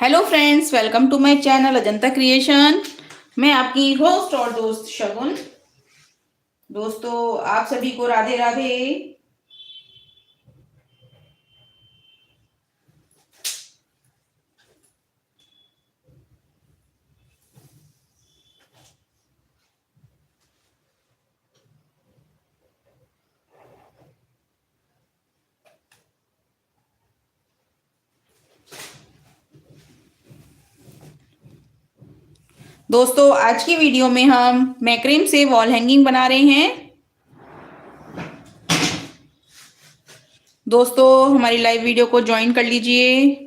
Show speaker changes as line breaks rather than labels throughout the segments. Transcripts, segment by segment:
Hello friends, welcome to my channel Ajanta creation. मैं आपकी host और दोस्त शगुन। दोस्तों, आप सभी को राधे राधे। दोस्तों, आज की वीडियो में हम मैक्रेम से वॉल हैंगिंग बना रहे हैं। दोस्तों, हमारी लाइव वीडियो को ज्वाइन कर लीजिए।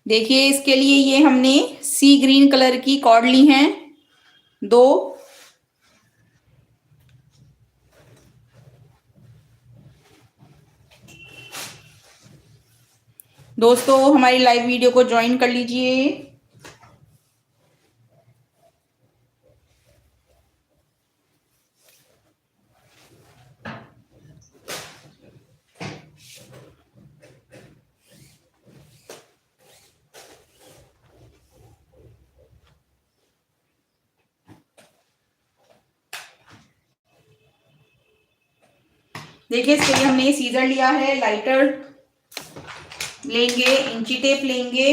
देखिए, इसके लिए ये हमने सी ग्रीन कलर की कॉर्ड ली हैं, दो। दोस्तों, हमारी लाइव वीडियो को ज्वाइन कर लीजिए। देखिए, इसके लिए हमने सीजर लिया है, लाइटर लेंगे, इंची टेप लेंगे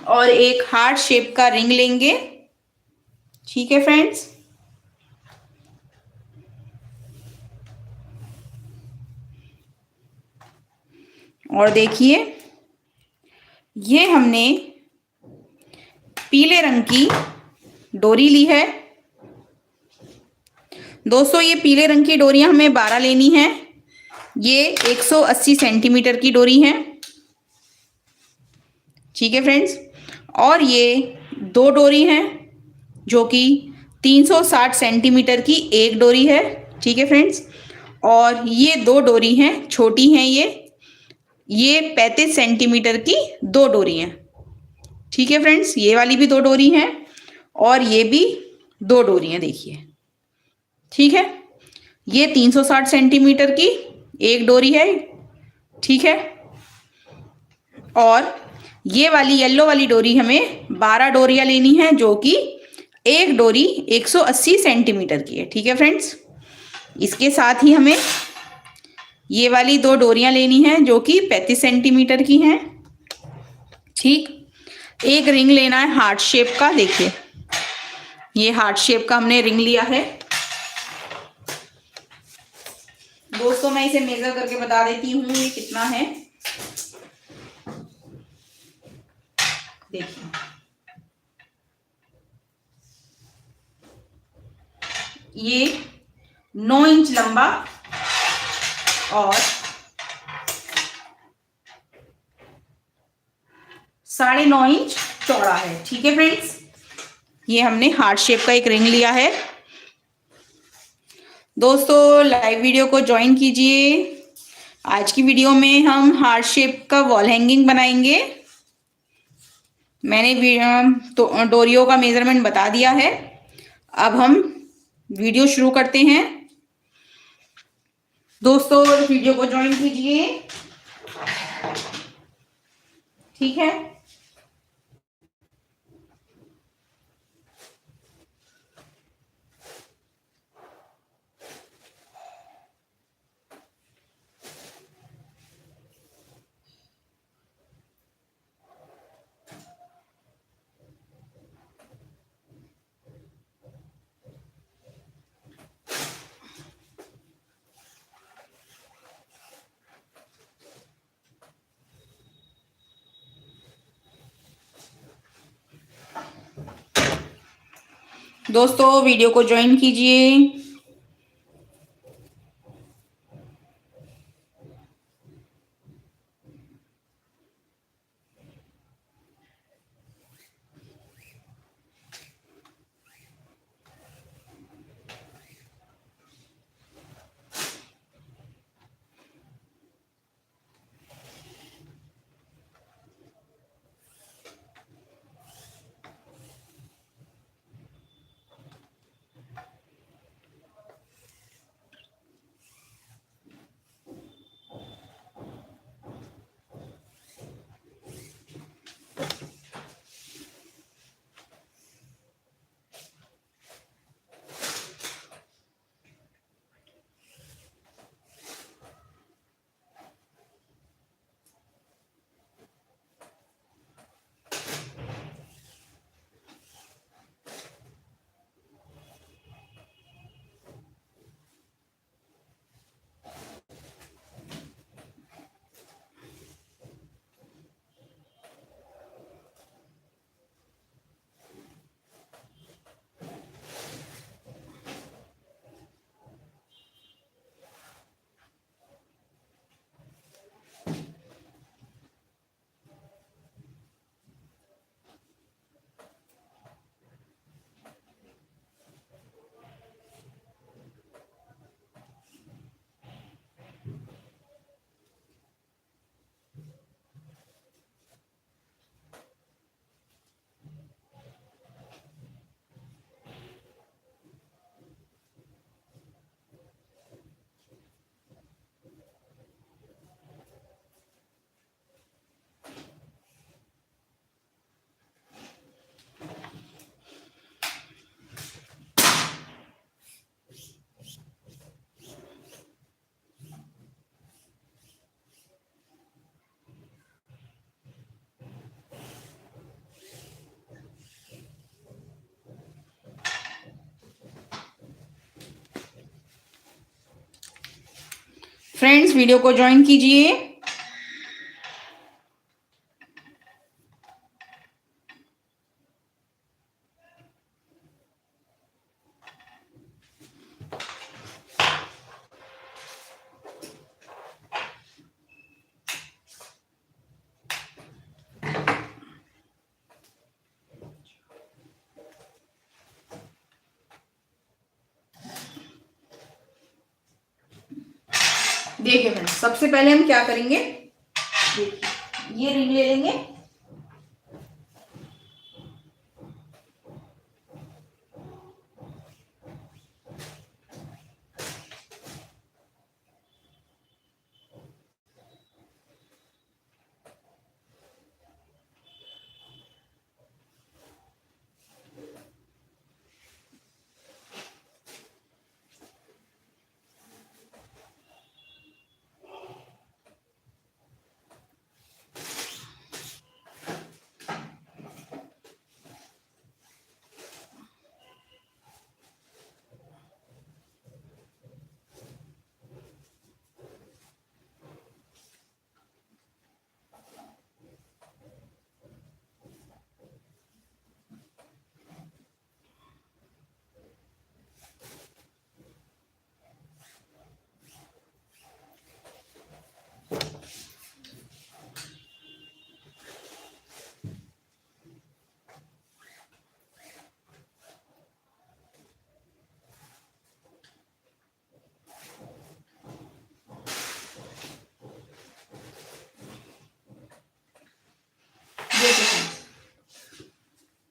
और एक हार्ट शेप का रिंग लेंगे। ठीक है फ्रेंड्स। और देखिए, ये हमने पीले रंग की डोरी ली है। दोस्तों, ये पीले रंग की डोरियां हमें 12 लेनी है। ये 180 सेंटीमीटर की डोरी है। ठीक है फ्रेंड्स। और ये दो डोरी हैं जो कि 360 सेंटीमीटर की एक डोरी है। ठीक है फ्रेंड्स। और ये दो डोरी हैं, छोटी हैं ये 35 सेंटीमीटर की दो डोरी हैं। ठीक है फ्रेंड्स, ये वाली भी दो डोरी हैं और ये भी दो डोरी हैं, देखिए। ठीक है, ये 360 सेंटीमीटर की एक डोरी है। ठीक है। और ये वाली येलो वाली डोरी हमें 12 डोरियां लेनी है, जो कि एक डोरी 180 सेंटीमीटर की है। ठीक है फ्रेंड्स। इसके साथ ही हमें ये वाली दो डोरियां लेनी है जो कि 35 सेंटीमीटर की हैं। ठीक। एक रिंग लेना है हार्ट शेप का। देखिए, ये हार्ट शेप का हमने रिंग लिया है। दोस्तों, मैं इसे मेजर करके बता देती हूँ ये कितना है। देखिए, ये 9 इंच लंबा और 9.5 इंच चौड़ा है। ठीक है फ्रेंड्स। ये हमने हार्ट शेप का एक रिंग लिया है। दोस्तों, लाइव वीडियो को ज्वाइन कीजिए। आज की वीडियो में हम हार्ट शेप का वॉल हैंगिंग बनाएंगे। मैंने तो डोरियों का मेजरमेंट बता दिया है। अब हम वीडियो शुरू करते हैं। दोस्तों, वीडियो को ज्वाइन कीजिए। ठीक है। दोस्तों, वीडियो को ज्वाइन कीजिए। फ्रेंड्स वीडियो को ज्वाइन कीजिए। देखिए फ्रेंड्स, सबसे पहले हम क्या करेंगे, देखिए ये रिंग ले लेंगे।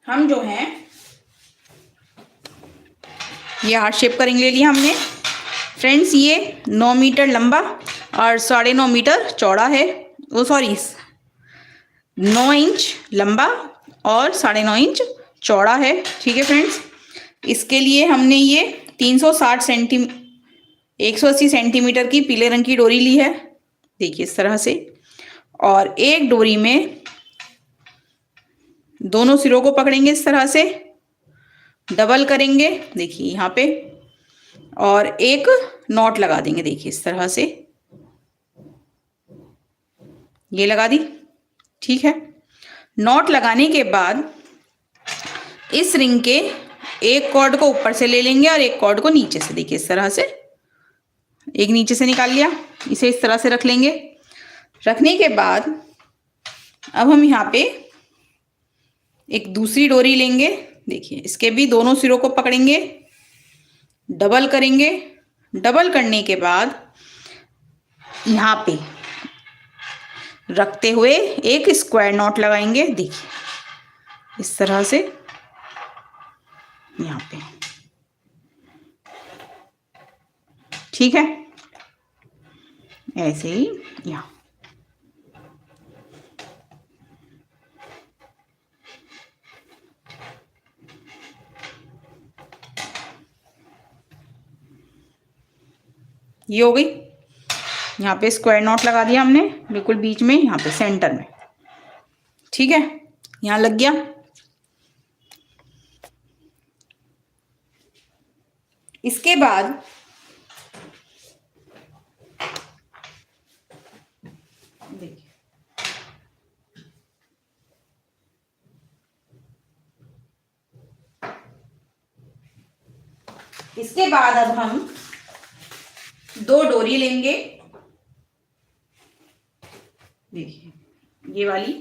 हम जो है ये हार्ट शेप का रिंग ले लिया हमने। फ्रेंड्स ये 9 मीटर लंबा और 9.5 मीटर चौड़ा है। वो सॉरी 9 इंच लंबा और 9.5 इंच चौड़ा है। ठीक है फ्रेंड्स, इसके लिए हमने ये 180 सेंटीमीटर की पीले रंग की डोरी ली है। देखिए इस तरह से, और एक डोरी में दोनों सिरों को पकड़ेंगे इस तरह से, डबल करेंगे देखिए यहाँ पे, और एक नॉट लगा देंगे। देखिए इस तरह से ये लगा दी। ठीक है, नॉट लगाने के बाद इस रिंग के एक कॉर्ड को ऊपर से ले लेंगे और एक कॉर्ड को नीचे से, देखिए इस तरह से, एक नीचे से निकाल लिया, इसे इस तरह से रख लेंगे। रखने के बाद अब हम यहाँ पे एक दूसरी डोरी लेंगे। देखिए इसके भी दोनों सिरों को पकड़ेंगे, डबल करेंगे। डबल करने के बाद यहाँ पे रखते हुए एक स्क्वायर नॉट लगाएंगे। देखिए इस तरह से यहाँ पे। ठीक है, ऐसे ही यहाँ। ये हो गई। यहाँ पे स्क्वायर नॉट लगा दिया हमने बिल्कुल बीच में, यहाँ पे सेंटर में। ठीक है, यहाँ लग गया। इसके बाद देखिए इसके बाद अब हम 2 डोरी लेंगे। देखिए ये वाली,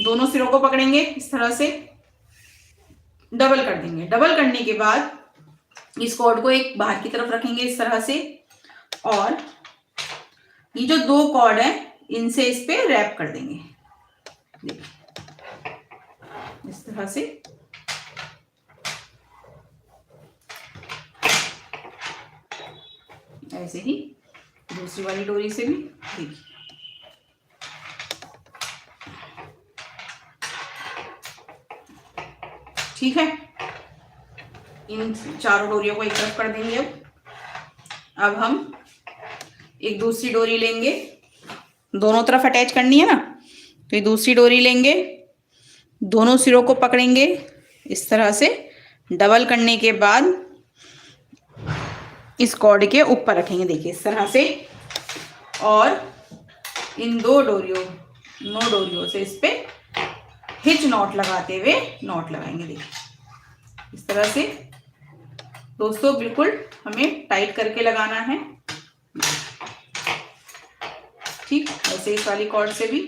दोनों सिरों को पकड़ेंगे इस तरह से, डबल कर देंगे। डबल करने के बाद इस कॉर्ड को एक बाहर की तरफ रखेंगे इस तरह से, और ये जो 2 कॉर्ड है इनसे इस पे रैप कर देंगे। देखिए इस तरह से। ऐसे ही दूसरी वाली डोरी से भी। देखिए ठीक है, इन चारों डोरियों को एक तरफ कर देंगे। अब हम एक दूसरी डोरी लेंगे, दोनों तरफ अटैच करनी है ना, तो ये दूसरी डोरी लेंगे, दोनों सिरों को पकड़ेंगे इस तरह से। डबल करने के बाद इस कॉर्ड के ऊपर रखेंगे, देखिए इस तरह से, और इन दो डोरियों से इस पे हिच नॉट लगाते हुए नॉट लगाएंगे, देखिए इस तरह से। दोस्तों बिल्कुल हमें टाइट करके लगाना है, ठीक। ऐसे इस वाली कॉर्ड से भी।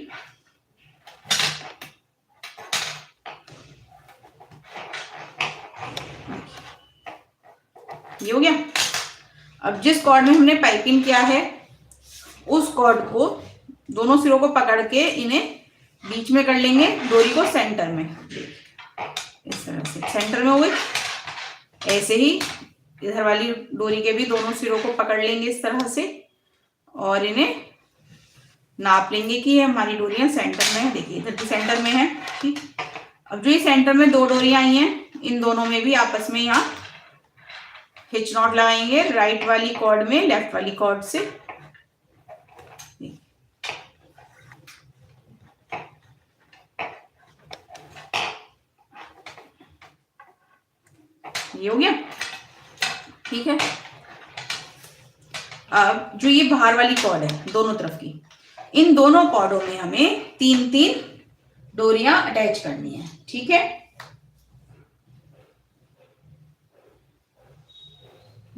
ये हो गया। अब जिस कॉर्ड में हमने पाइपिंग किया है उस कॉर्ड को दोनों सिरों को पकड़ के इन्हें बीच में कर लेंगे, डोरी को सेंटर में, इस तरह से सेंटर में हो गई। ऐसे ही इधर वाली डोरी के भी दोनों सिरों को पकड़ लेंगे इस तरह से, और इन्हें नाप लेंगे कि ये हमारी डोरियां सेंटर में है, देखिए इधर भी सेंटर में है, ठीक। अब जो ये सेंटर में दो डोरियां आई हैं, इन दोनों में भी आपस में यहाँ हिच नॉट लगाएंगे, राइट वाली कॉर्ड में लेफ्ट वाली कॉर्ड से। ये हो गया, ठीक है। अब जो ये बाहर वाली कॉर्ड है दोनों तरफ की, इन दोनों कॉर्डों में हमें 3-3 डोरियां अटैच करनी है, ठीक है।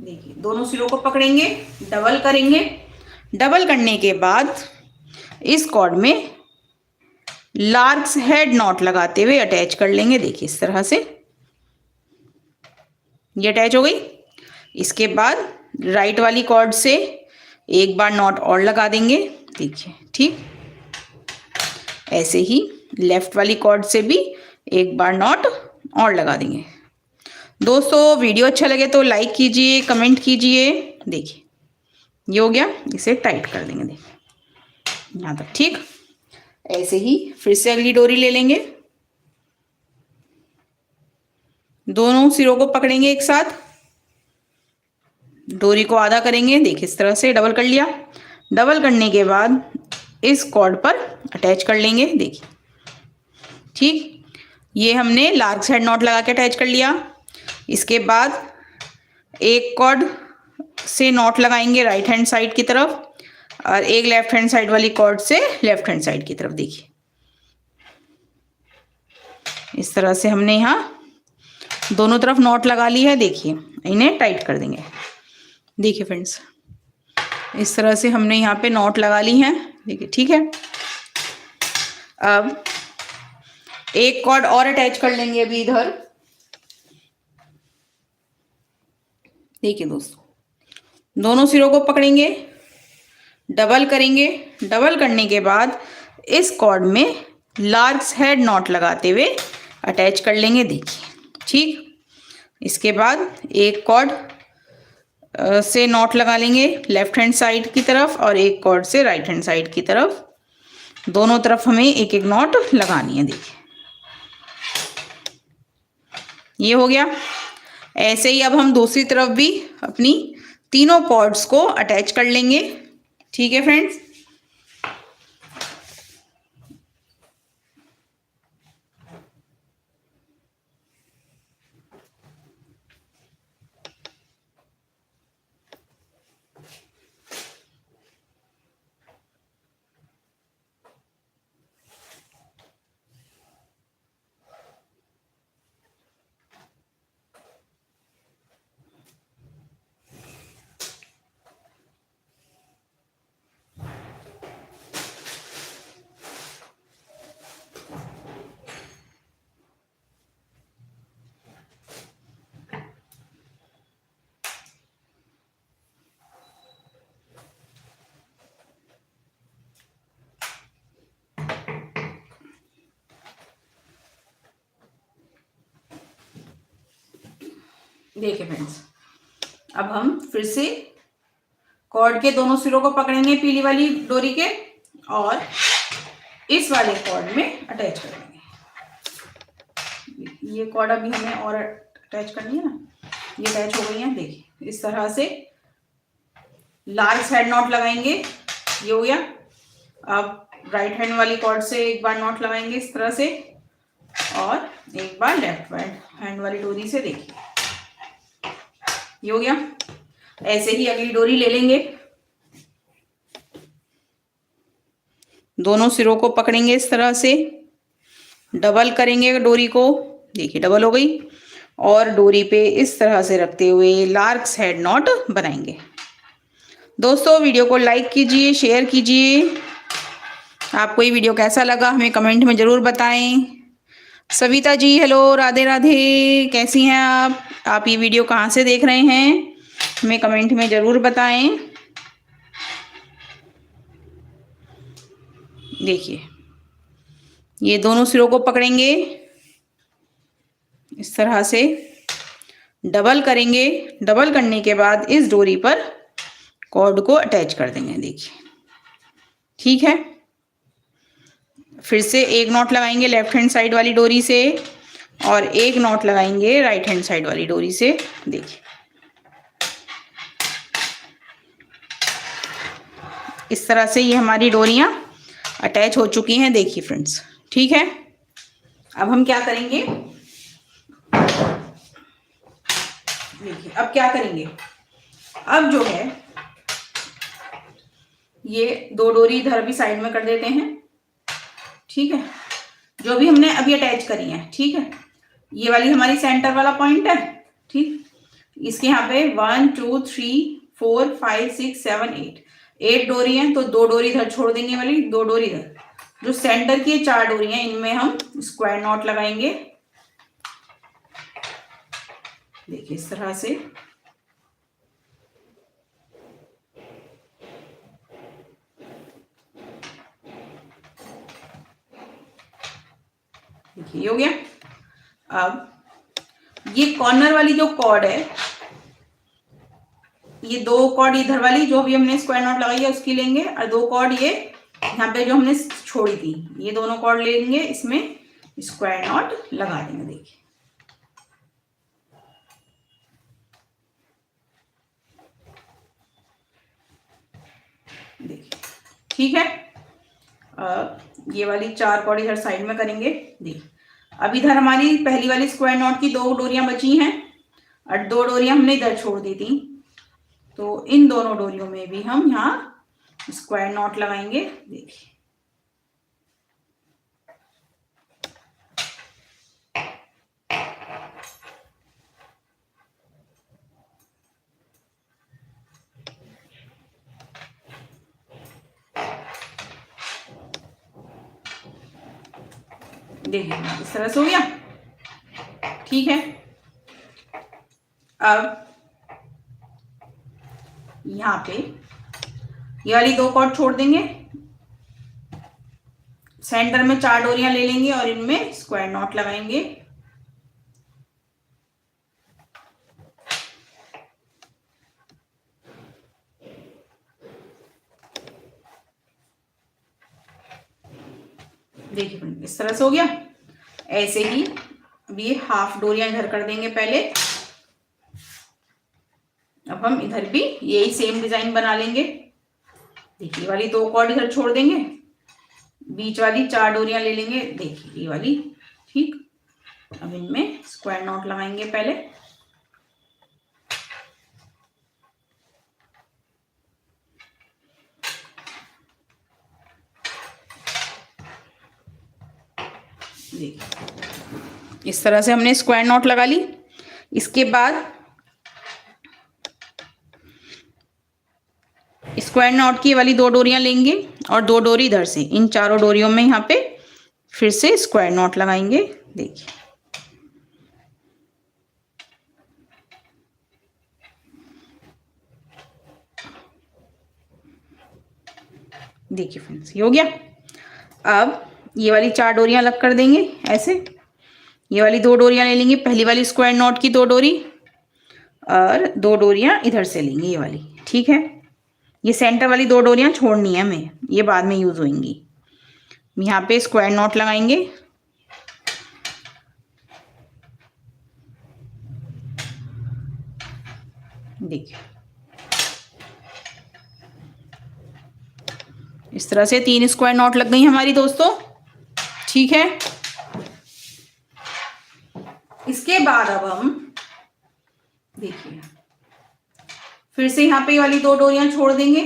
देखिए दोनों सिरों को पकड़ेंगे, डबल करेंगे, डबल करने के बाद इस कॉर्ड में लार्क्स हेड नॉट लगाते हुए अटैच कर लेंगे, देखिए इस तरह से। ये अटैच हो गई। इसके बाद राइट वाली कॉर्ड से एक बार नॉट और लगा देंगे, देखिए, ठीक। ऐसे ही लेफ्ट वाली कॉर्ड से भी एक बार नॉट और लगा देंगे। दोस्तों वीडियो अच्छा लगे तो लाइक कीजिए, कमेंट कीजिए। देखिए ये हो गया, इसे टाइट कर देंगे, देखिए यहाँ तक, ठीक। ऐसे ही फिर से अगली डोरी ले लेंगे, दोनों सिरों को पकड़ेंगे एक साथ, डोरी को आधा करेंगे, देखिए इस तरह से डबल कर लिया। डबल करने के बाद इस कॉर्ड पर अटैच कर लेंगे, देखिए, ठीक। ये हमने लार्क्स हेड नॉट लगा के अटैच कर लिया। इसके बाद एक कॉर्ड से नॉट लगाएंगे राइट हैंड साइड की तरफ, और एक लेफ्ट हैंड साइड वाली कॉर्ड से लेफ्ट हैंड साइड की तरफ, देखिए इस तरह से हमने यहाँ दोनों तरफ नॉट लगा ली है। देखिए इन्हें टाइट कर देंगे, देखिए फ्रेंड्स इस तरह से हमने यहाँ पे नॉट लगा ली हैं, देखिए, ठीक है। अब एक कॉर्ड और अटैच कर लेंगे अभी इधर, देखिए दोस्तों दोनों सिरों को पकड़ेंगे, डबल करेंगे, डबल करने के बाद इस कॉर्ड में लार्क्स हेड नॉट लगाते हुए अटैच कर लेंगे, देखिए, ठीक। इसके बाद एक कॉर्ड से नॉट लगा लेंगे लेफ्ट हैंड साइड की तरफ, और एक कॉर्ड से राइट हैंड साइड की तरफ, दोनों तरफ हमें एक एक नॉट लगानी है, देखिए ये हो गया। ऐसे ही अब हम दूसरी तरफ भी अपनी तीनों कॉर्ड्स को अटैच कर लेंगे, ठीक है फ्रेंड्स। देखिए फ्रेंड्स अब हम फिर से कॉर्ड के दोनों सिरों को पकड़ेंगे पीली वाली डोरी के, और इस वाले कॉर्ड में अटैच करेंगे। ये कॉर्ड अभी हमें और अटैच करनी है ना, ये अटैच हो गई है, देखिए इस तरह से लार्क्स हेड नॉट लगाएंगे, ये हो गया। अब राइट हैंड वाली कॉर्ड से एक बार नॉट लगाएंगे इस तरह से, और एक बार लेफ्ट हैंड वाली डोरी से, देखिए ये हो गया। ऐसे ही अगली डोरी ले लेंगे, दोनों सिरों को पकड़ेंगे इस तरह से, डबल करेंगे डोरी को, देखिए डबल हो गई, और डोरी पे इस तरह से रखते हुए लार्क्स हेड नॉट बनाएंगे। दोस्तों वीडियो को लाइक कीजिए, शेयर कीजिए। आपको ये वीडियो कैसा लगा हमें कमेंट में ज़रूर बताएं। सविता जी हेलो, राधे राधे, कैसी हैं आप ये वीडियो कहाँ से देख रहे हैं हमें कमेंट में ज़रूर बताएं। देखिए ये दोनों सिरों को पकड़ेंगे इस तरह से, डबल करेंगे, डबल करने के बाद इस डोरी पर कॉर्ड को अटैच कर देंगे। देखिए ठीक है, फिर से एक नॉट लगाएंगे लेफ्ट हैंड साइड वाली डोरी से और एक नॉट लगाएंगे राइट हैंड साइड वाली डोरी से। देखिए इस तरह से ये हमारी डोरियां अटैच हो चुकी हैं। देखिए फ्रेंड्स ठीक है, अब हम क्या करेंगे, देखिए अब क्या करेंगे, अब जो है ये दो डोरी इधर भी साइड में कर देते हैं। ठीक है, जो भी हमने अभी अटैच करी है, ठीक है, ये वाली हमारी सेंटर वाला पॉइंट है। ठीक, इसके यहाँ पे 1 2 3 4 5 6 7 8 डोरी हैं, तो दो डोरी इधर छोड़ देंगे, वाली दो डोरी इधर, जो सेंटर की 4 डोरी हैं इनमें हम स्क्वायर नॉट लगाएंगे। देखिए इस तरह से, देखिए हो गया। अब ये कॉर्नर वाली जो कॉर्ड है, ये दो कॉर्ड इधर वाली जो भी हमने स्क्वायर नॉट लगाई है उसकी लेंगे, और दो कॉर्ड ये यहाँ पे जो हमने छोड़ी थी, ये दोनों कॉर्ड लेंगे, इसमें स्क्वायर नॉट लगा देंगे। देखिए देखिए ठीक है, ये वाली 4 कॉर्ड इधर साइड में करेंगे। देखिए अब इधर हमारी पहली वाली स्क्वायर नॉट की 2 डोरियां बची हैं और 2 डोरियां हमने इधर छोड़ दी थी, तो इन दोनों डोरियों में भी हम यहाँ स्क्वायर नॉट लगाएंगे। देखिए देखिए इस तरह से हो गया। ठीक है, अब यहाँ पे ये वाली 2 कॉर्ड छोड़ देंगे, सेंटर में 4 डोरियां ले लेंगे और इनमें स्क्वायर नॉट लगाएंगे। देखिए इस तरह से हो गया। ऐसे ही अब ये हाफ डोरियां इधर कर देंगे पहले, अब हम इधर भी यही सेम डिजाइन बना लेंगे। देखिए वाली 2 कॉर्ड इधर छोड़ देंगे, बीच वाली 4 डोरियां ले लेंगे। देखिए ये वाली, ठीक, अब इनमें स्क्वायर नॉट लगाएंगे पहले। देखिए इस तरह से हमने स्क्वायर नॉट लगा ली। इसके बाद स्क्वायर नॉट की वाली 2 डोरियां लेंगे और 2 डोरी इधर से, इन चारों डोरियों में यहाँ पे फिर से स्क्वायर नॉट लगाएंगे। देखिए देखिए फ्रेंड्स ये हो गया। अब ये वाली 4 डोरियां अलग कर देंगे ऐसे, ये वाली 2 डोरियां ले लेंगे, पहली वाली स्क्वायर नॉट की 2 डोरी और 2 डोरियां इधर से लेंगे ये वाली। ठीक है, ये सेंटर वाली 2 डोरियां छोड़नी है हमें, ये बाद में यूज होंगी। यहाँ पे स्क्वायर नॉट लगाएंगे। देखिए इस तरह से 3 स्क्वायर नॉट लग गई हमारी दोस्तों। ठीक है, इसके बाद अब हम देखिए फिर से यहाँ पे ये वाली 2 डोरियां छोड़ देंगे,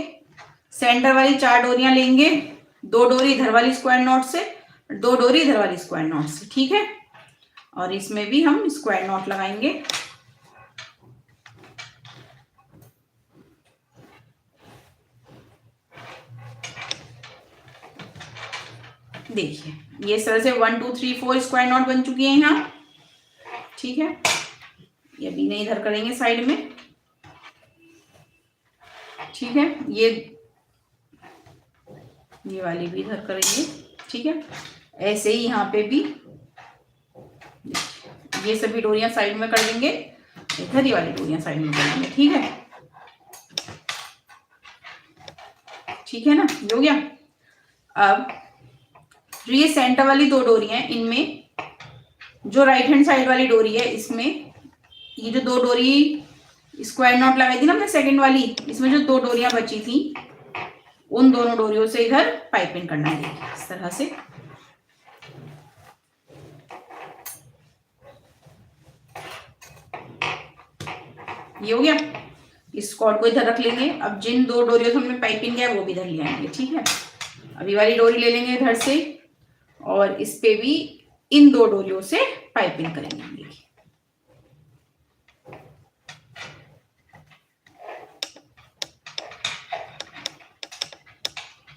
सेंटर वाली 4 डोरियां लेंगे, 2 डोरी इधर वाली स्क्वायर नॉट से, 2 डोरी इधर वाली स्क्वायर नॉट से, ठीक है। और इसमें भी हम स्क्वायर नॉट लगाएंगे। देखिए ये इस तरह से 1 2 3 4 स्क्वायर नॉट बन चुकी है यहाँ, ठीक है। ये भी नहीं इधर करेंगे साइड में, ठीक है। ये वाली भी इधर करेंगे, ठीक है। ऐसे ही यहाँ पे भी ये सभी डोरियां साइड में कर देंगे, इधर ही वाली डोरियां साइड में कर देंगे, ठीक है। ठीक है ना, ये हो गया। अब ये सेंटर वाली 2 डोरियां हैं, इनमें जो राइट हैंड साइड वाली डोरी है, इसमें ये जो 2 डोरी स्क्वायर नॉट लगाई थी ना हमने सेकंड वाली, इसमें जो 2 डोरियां बची थी, उन दोनों डोरियों से इधर पाइपिंग करना है, देखिए इस तरह से। ये हो गया। इस कॉर्ड को इधर रख लेंगे। अब जिन 2 डोरियों से हमने पाइपिंग किया है वो भी इधर ले आएंगे, ठीक है। अभी वाली डोरी ले लेंगे इधर से और इस पे भी इन 2 डोरियों से पाइपिंग करेंगे, देखिए।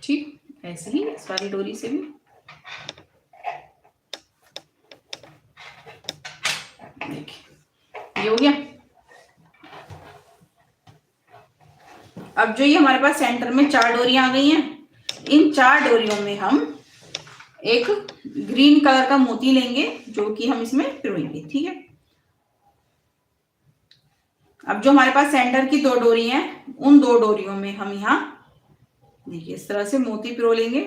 ठीक, ऐसे ही इस वाली डोरी से भी देखिए, ये हो गया। अब जो ये हमारे पास सेंटर में 4 डोरियां आ गई हैं, इन 4 डोरियों में हम एक ग्रीन कलर का मोती लेंगे, जो कि हम इसमें पिरोएंगे, ठीक है। अब जो हमारे पास सेंटर की 2 डोरी हैं, उन 2 डोरियों में हम यहाँ देखिए इस तरह से मोती पिरो लेंगे।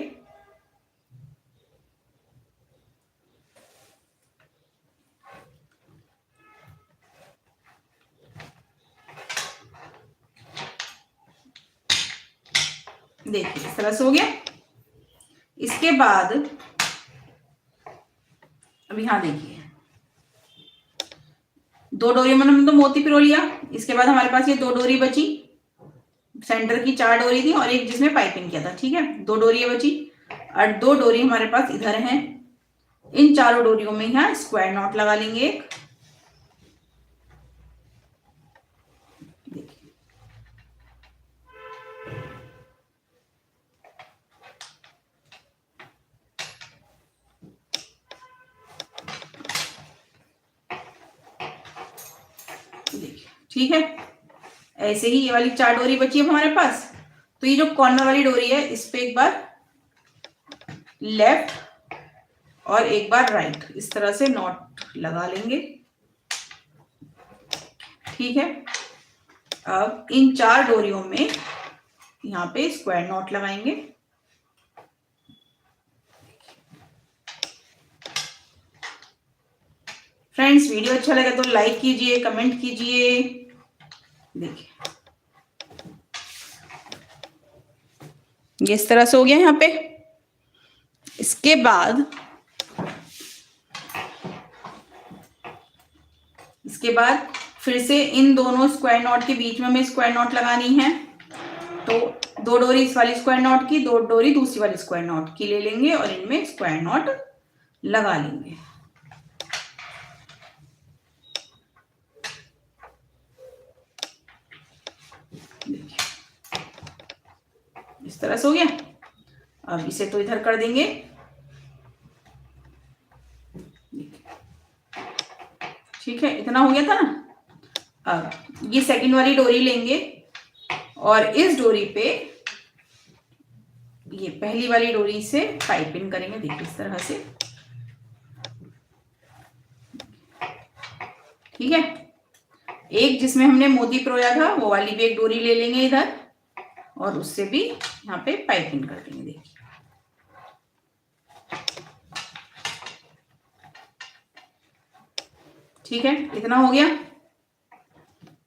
देखिए इस तरह से हो गया। इसके बाद अब यहाँ देखिए 2 डोरी में हमने तो मोती पिरो लिया। इसके बाद हमारे पास ये 2 डोरी बची, सेंटर की 4 डोरी थी और एक जिसमें पाइपिंग किया था, ठीक है। 2 डोरी बची और 2 डोरी हमारे पास इधर हैं। इन चारों डोरियों में यहाँ स्क्वायर नॉट लगा लेंगे एक। देखिए ठीक है, ऐसे ही ये वाली 4 डोरी बची है हमारे पास। तो ये जो कॉर्नर वाली डोरी है, इस पे एक बार लेफ्ट और एक बार राइट इस तरह से नॉट लगा लेंगे, ठीक है। अब इन 4 डोरियों में यहाँ पे स्क्वायर नॉट लगाएंगे। फ्रेंड्स वीडियो अच्छा लगे तो लाइक कीजिए, कमेंट कीजिए। देखिए ये इस तरह से हो गया यहाँ पे। इसके बाद फिर से इन दोनों स्क्वायर नॉट के बीच में हमें स्क्वायर नॉट लगानी है। तो 2 डोरी इस वाली स्क्वायर नॉट की, 2 डोरी दूसरी वाली स्क्वायर नॉट की ले लेंगे और इनमें स्क्वायर नॉट लगा लेंगे। इस तरह से हो गया। अब इसे तो इधर कर देंगे, ठीक है। इतना हो गया था ना। अब ये सेकंड वाली डोरी लेंगे और इस डोरी पे ये पहली वाली डोरी से पाइपिंग करेंगे, देखिए इस तरह से, ठीक है। एक जिसमें हमने मोती पिरोया था वो वाली भी एक डोरी ले लेंगे इधर और उससे भी यहाँ पे पाइपिंग कर देंगे, देखिए। ठीक है, इतना हो गया।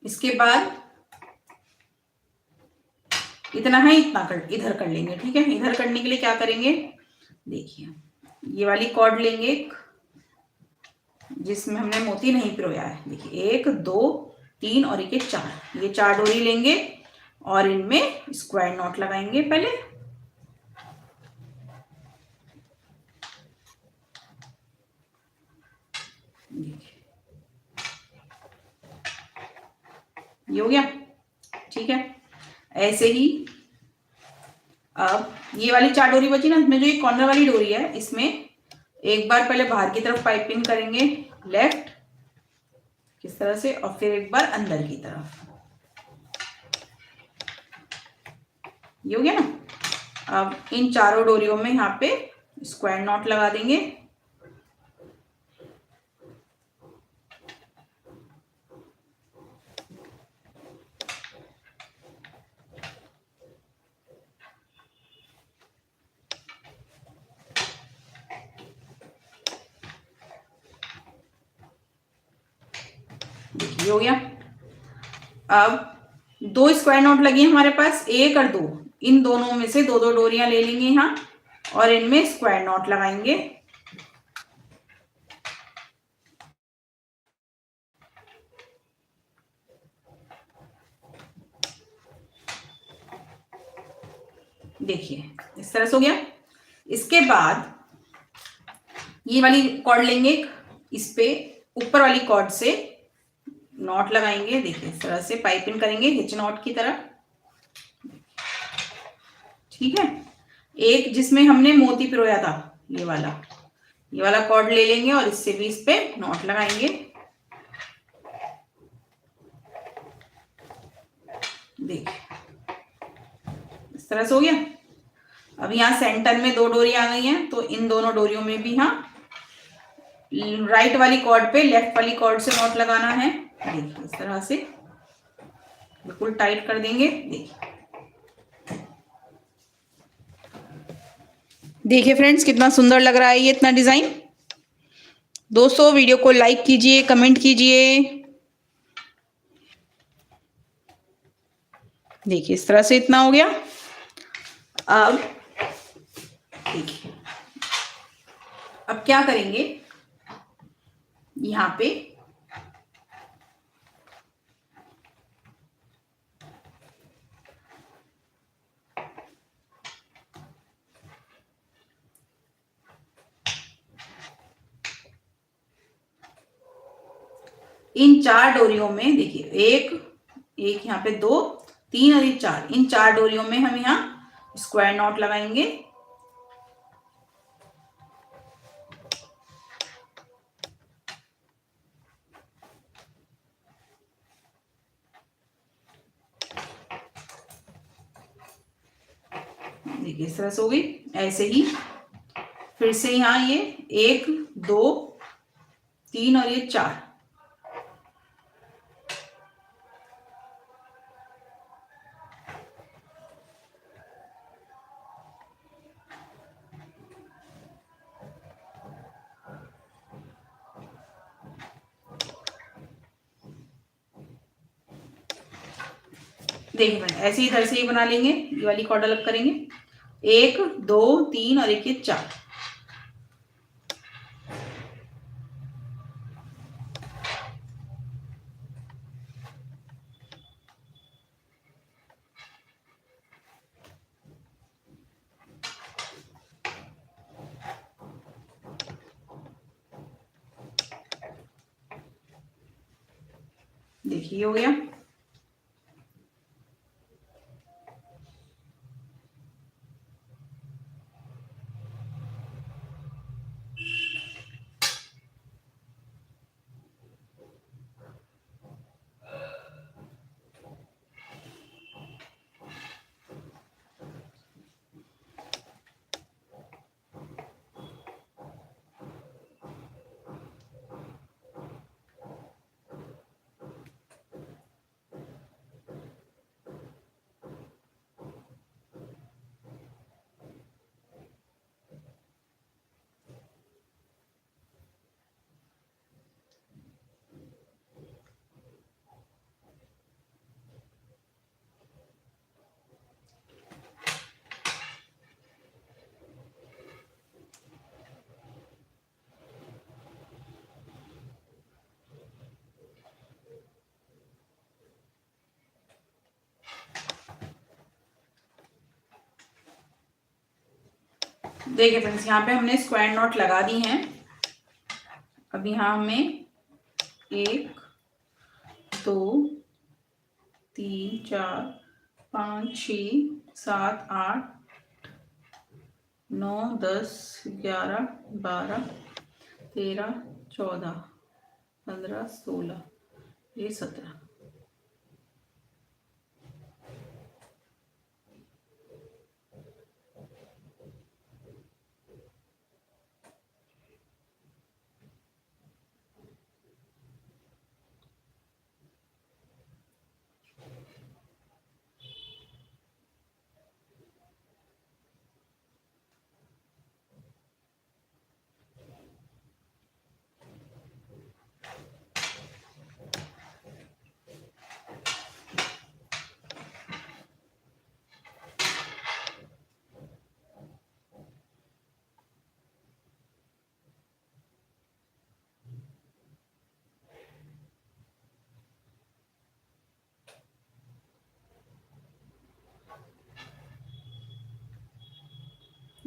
इसके बाद इतना है, इतना इधर कर लेंगे, ठीक है। इधर करने के लिए क्या करेंगे, देखिए ये वाली कॉर्ड लेंगे एक जिसमें हमने मोती नहीं पिरोया है, देखिए 1 2 3 और 1 ये 4, ये 4 डोरी लेंगे और इनमें स्क्वायर नॉट लगाएंगे पहले। ये हो गया, ठीक है। ऐसे ही अब ये वाली 4 डोरी बची ना, इसमें जो ये कॉर्नर वाली डोरी है इसमें एक बार पहले बाहर की तरफ पाइपिंग करेंगे लेफ्ट किस तरह से, और फिर एक बार अंदर की तरफ। ये हो गया ना। अब इन चारों डोरियों में यहाँ पे स्क्वायर नॉट लगा देंगे। देखिए हो गया। अब 2 स्क्वायर नॉट लगी है हमारे पास, 1 और 2, इन दोनों में से 2 2 डोरियां ले लेंगे यहाँ और इनमें स्क्वायर नॉट लगाएंगे। देखिए इस तरह से हो गया। इसके बाद ये वाली कॉर्ड लेंगे, इस पे ऊपर वाली कॉर्ड से नॉट लगाएंगे। देखिए इस तरह से पाइपिंग करेंगे हिच नॉट की तरह, ठीक है। एक जिसमें हमने मोती पिरोया था ये वाला कॉर्ड ले लेंगे और इससे भी इस पे नॉट लगाएंगे। देखिए इस तरह से हो गया। अब यहाँ सेंटर में 2 डोरी आ गई हैं, तो इन दोनों डोरियों में भी यहाँ राइट वाली कॉर्ड पे लेफ्ट वाली कॉर्ड से नॉट लगाना है। देखिए इस तरह से बिल्कुल टाइट कर देंगे। देखिए फ्रेंड्स कितना सुंदर लग रहा है ये इतना डिजाइन। दोस्तों वीडियो को लाइक कीजिए, कमेंट कीजिए। देखिए इस तरह से इतना हो गया। अब देखिए अब क्या करेंगे, यहाँ पे इन 4 डोरियों में देखिए एक यहाँ पे 2 3 और ये 4, इन 4 डोरियों में हम यहाँ स्क्वायर नॉट लगाएंगे। देखिए इस तरह से हो गई। ऐसे ही फिर से यहाँ ये 1 2 3 और ये 4, देखिए ऐसे ही इधर से ही बना लेंगे। ये वाली कॉर्ड अलग करेंगे, 1 2 3 और एक ये 4। देखिए हो गया। देखिए फ्रेंड्स, यहाँ पे हमने स्क्वायर नॉट लगा दी हैं। अब यहाँ हमें 1 2 3 4 5 6 7 8 9 10 11 12 13 14 15 16 ये 17।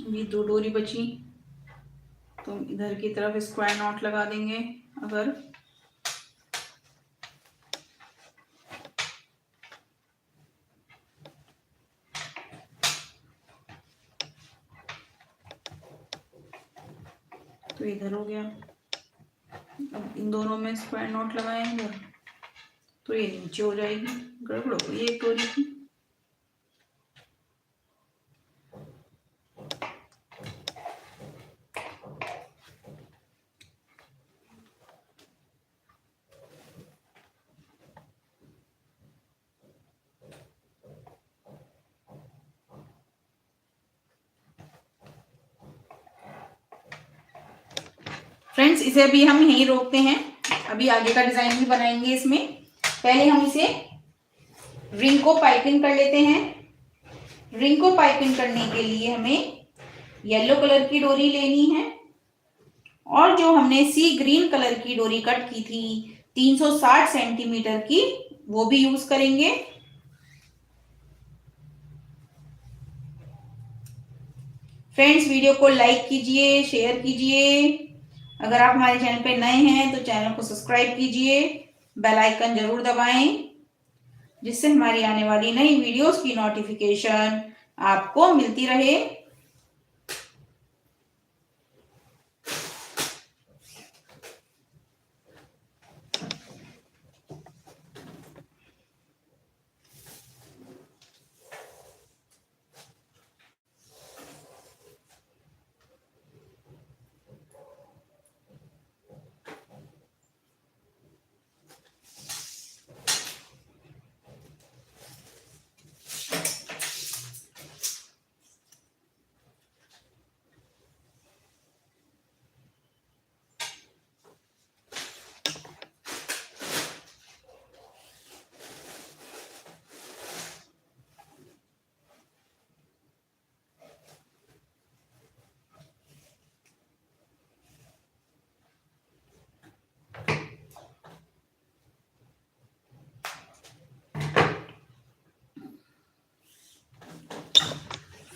ये 2 डोरी बची, तो इधर की तरफ स्क्वायर नॉट लगा देंगे। अगर तो इधर हो गया। अब इन दोनों में स्क्वायर नॉट लगाएंगे तो ये नीचे हो जाएगी, गड़बड़ हो गई एक डोरी की। फ्रेंड्स, इसे अभी हम यहीं रोकते हैं, अभी आगे का डिजाइन भी बनाएंगे इसमें। पहले हम इसे रिंग को पाइपिंग कर लेते हैं। रिंग को पाइपिंग करने के लिए हमें येलो कलर की डोरी लेनी है और जो हमने सी ग्रीन कलर की डोरी कट की थी 360 सेंटीमीटर की, वो भी यूज करेंगे। फ्रेंड्स, वीडियो को लाइक कीजिए, शेयर कीजिए। अगर आप हमारे चैनल पे नए हैं तो चैनल को सब्सक्राइब कीजिए, बेल आइकन जरूर दबाएं, जिससे हमारी आने वाली नई वीडियोस की नोटिफिकेशन आपको मिलती रहे।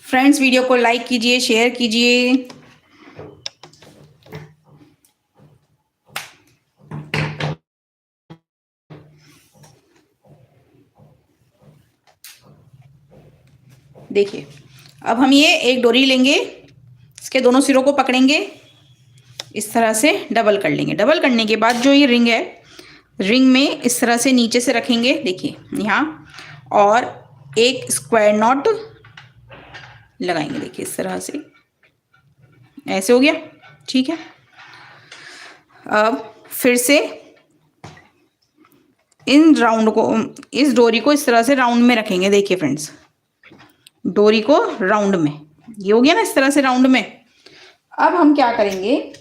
फ्रेंड्स, वीडियो को लाइक कीजिए, शेयर कीजिए। देखिए, अब हम ये एक डोरी लेंगे, इसके दोनों सिरों को पकड़ेंगे, इस तरह से डबल कर लेंगे। डबल करने के बाद जो ये रिंग है, रिंग में इस तरह से नीचे से रखेंगे, देखिए यहाँ, और एक स्क्वायर नॉट लगाएंगे। देखिए इस तरह से, ऐसे हो गया, ठीक है। अब फिर से इन राउंड को, इस डोरी को इस तरह से राउंड में रखेंगे। देखिए फ्रेंड्स, डोरी को राउंड में, ये हो गया ना इस तरह से राउंड में। अब हम क्या करेंगे,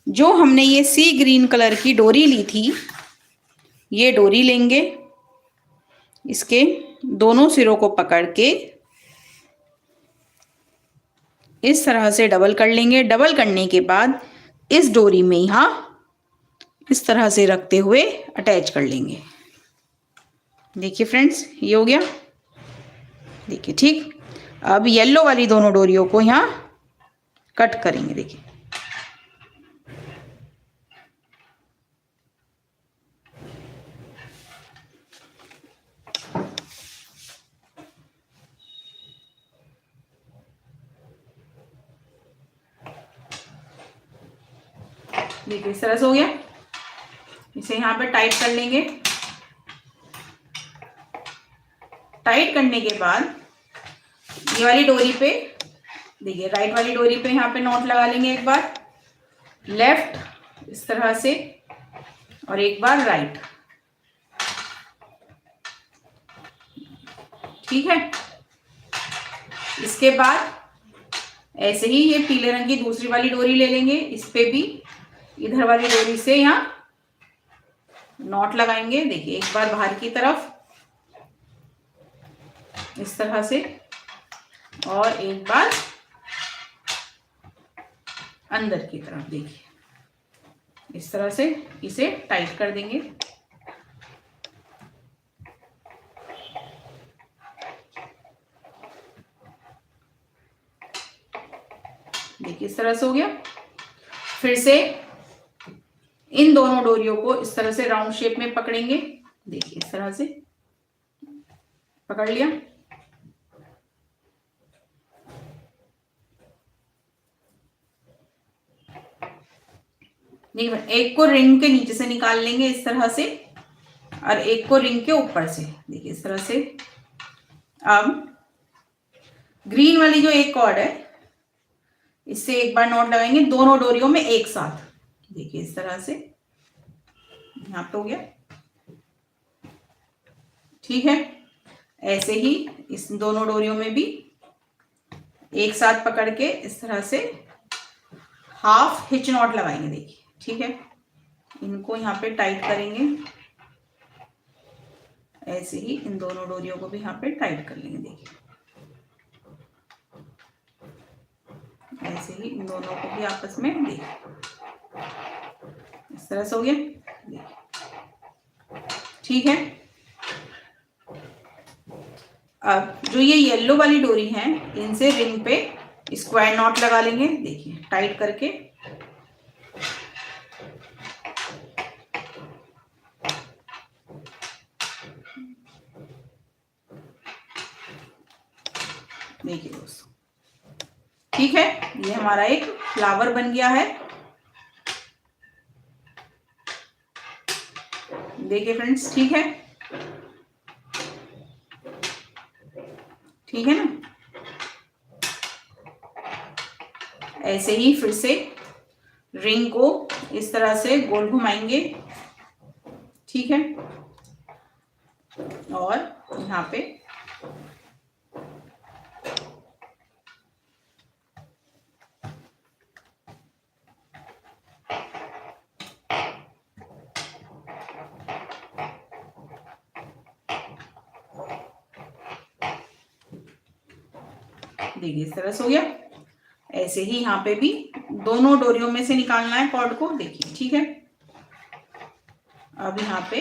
जो हमने ये सी ग्रीन कलर की डोरी ली थी, ये डोरी लेंगे, इसके दोनों सिरों को पकड़ के इस तरह से डबल कर लेंगे। डबल करने के बाद इस डोरी में यहाँ इस तरह से रखते हुए अटैच कर लेंगे। देखिए फ्रेंड्स, ये हो गया, देखिए, ठीक। अब येलो वाली दोनों डोरियों को यहाँ कट करेंगे। देखिए देखिए इस तरह से हो गया। इसे यहाँ पे टाइट कर लेंगे। टाइट करने के बाद ये वाली डोरी पे देखिए, राइट वाली डोरी पे यहाँ पे नॉट लगा लेंगे एक बार, लेफ्ट इस तरह से, और एक बार राइट। ठीक है। इसके बाद ऐसे ही ये पीले रंग की दूसरी वाली डोरी ले लेंगे, इस पे भी इधर वाली डोरी से यहाँ नॉट लगाएंगे। देखिए एक बार बाहर की तरफ इस तरह से, और एक बार अंदर की तरफ। देखिए इस तरह से इसे टाइट कर देंगे। देखिए इस तरह से हो गया। फिर से इन दोनों डोरियों को इस तरह से राउंड शेप में पकड़ेंगे। देखिए इस तरह से पकड़ लिया। देखिए एक को रिंग के नीचे से निकाल लेंगे इस तरह से, और एक को रिंग के ऊपर से। देखिए इस तरह से। अब ग्रीन वाली जो एक कॉर्ड है, इससे एक बार नॉट लगाएंगे दोनों डोरियों में एक साथ। देखिए इस तरह से यहाँ पे हो गया। ठीक है। ऐसे ही इस दोनों डोरियों में भी एक साथ पकड़ के इस तरह से हाफ हिच नॉट लगाएंगे। देखिए ठीक है। इनको यहाँ पे टाइट करेंगे। ऐसे ही इन दोनों डोरियों को भी यहाँ पे टाइट कर लेंगे। देखिए ऐसे ही इन दोनों को भी आपस में देखिए इस तरह से हो गया। देखिए ठीक है। अब जो ये येलो वाली डोरी है, इनसे रिंग पे स्क्वायर नॉट लगा लेंगे। देखिए टाइट करके। देखिए दोस्तों ठीक है, ये हमारा एक फ्लावर बन गया है। देखिए फ्रेंड्स ठीक है। ठीक है ना। ऐसे ही फिर से रिंग को इस तरह से गोल घुमाएंगे। ठीक है। और यहाँ पे देखिए इस तरह से हो गया। ऐसे ही यहाँ पे भी दोनों डोरियों में से निकालना है कॉर्ड को। देखिए ठीक है। अब यहाँ पे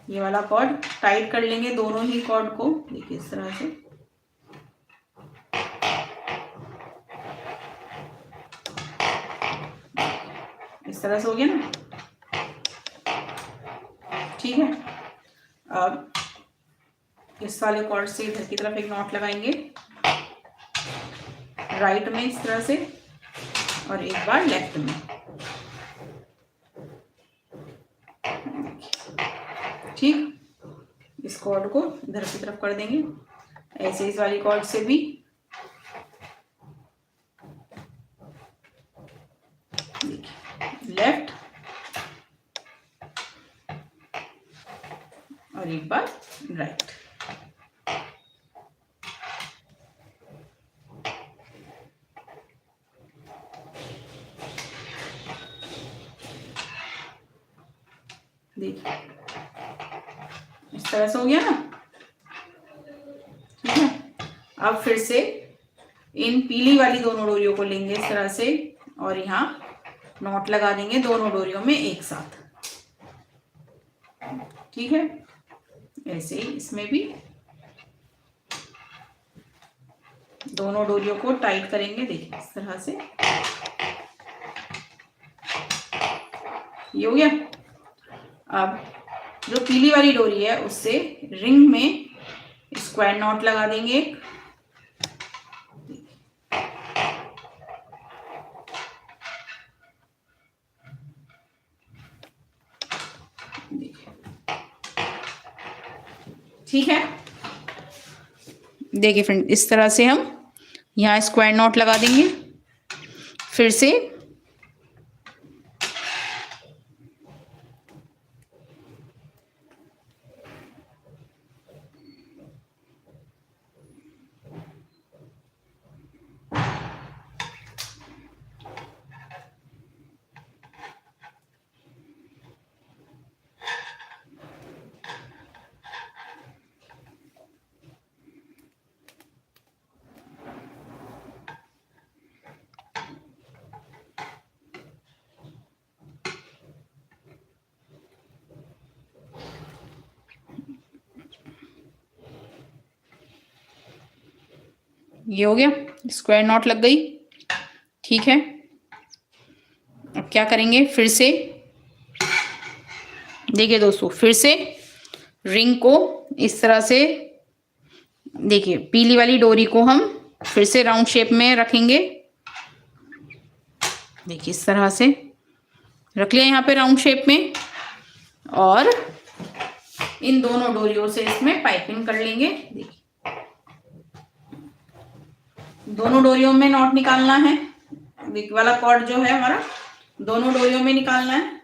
ये वाला कॉर्ड टाइट कर लेंगे, दोनों ही कॉर्ड को। देखिए इस तरह से। इस तरह से हो गया ना। ठीक है। अब इस वाले कॉर्ड से इधर की तरफ एक नॉट लगाएंगे, राइट में इस तरह से, और एक बार लेफ्ट में। ठीक। इस कॉर्ड को इधर की तरफ कर देंगे। ऐसे इस वाली कॉर्ड से भी लेफ्ट और एक बार राइट। देखिए इस तरह से हो गया ना। ठीक है। अब फिर से इन पीली वाली दोनों डोरियों को लेंगे इस तरह से, और यहाँ नॉट लगा देंगे दोनों डोरियों में एक साथ। ठीक है। ऐसे ही इसमें भी दोनों डोरियों को टाइट करेंगे, देखिए इस तरह से। ये हो गया। अब जो पीली वाली डोरी है उससे रिंग में स्क्वायर नॉट लगा देंगे एक। ठीक है, देखिए फ्रेंड इस तरह से हम यहाँ स्क्वायर नॉट लगा देंगे। फिर से ये हो गया, स्क्वायर नॉट लग गई। ठीक है, अब क्या करेंगे, फिर से देखिए दोस्तों, फिर से रिंग को इस तरह से, देखिए पीली वाली डोरी को हम फिर से राउंड शेप में रखेंगे। देखिए इस तरह से रख लिया यहाँ पे राउंड शेप में, और इन दोनों डोरियों से इसमें पाइपिंग कर लेंगे। देखिए दोनों डोरियों में नॉट निकालना है, विक वाला कॉर्ड जो है हमारा दोनों डोरियों में निकालना है।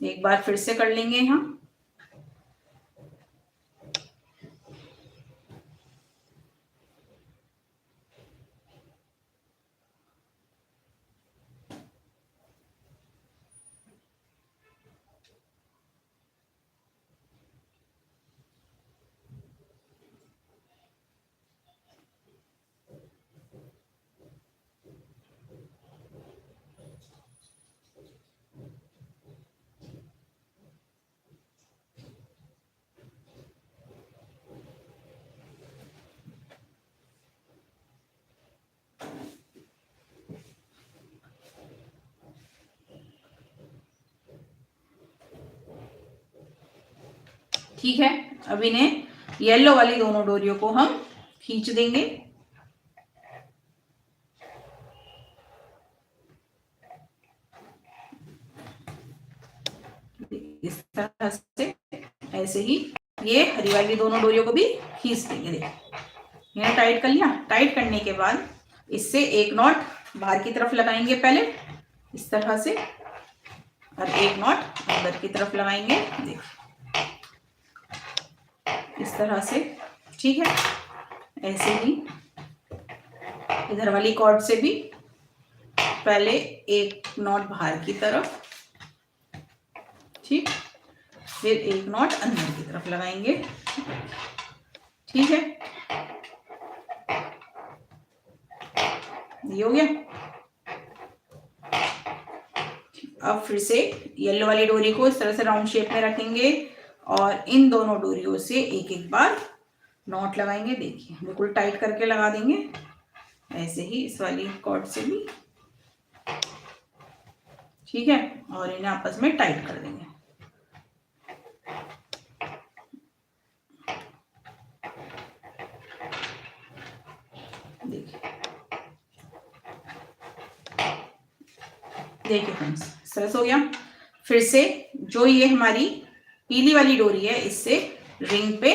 एक बार फिर से कर लेंगे यहाँ। ठीक है, अब इन्हें येलो वाली दोनों डोरियों को हम खींच देंगे। इस तरह से, ऐसे ही ये हरी वाली दोनों डोरियों को भी खींच देंगे। देखिए इन्हें टाइट कर लिया। टाइट करने के बाद इससे एक नॉट बाहर की तरफ लगाएंगे पहले इस तरह से, और एक नॉट अंदर की तरफ लगाएंगे। देखिए इस तरह से। ठीक है, ऐसे ही इधर वाली कॉर्ड से भी पहले एक नॉट बाहर की तरफ, ठीक, फिर एक नॉट अंदर की तरफ लगाएंगे। ठीक है, ये हो गया। अब फिर से येलो वाली डोरी को इस तरह से राउंड शेप में रखेंगे और इन दोनों डोरियों से एक एक बार नॉट लगाएंगे। देखिए बिल्कुल टाइट करके लगा देंगे, ऐसे ही इस वाली कॉर्ड से भी। ठीक है, और इन्हें आपस में टाइट कर देंगे। देखिए फ्रेंड्स सरस हो गया। फिर से जो ये हमारी पीली वाली डोरी है इससे रिंग पे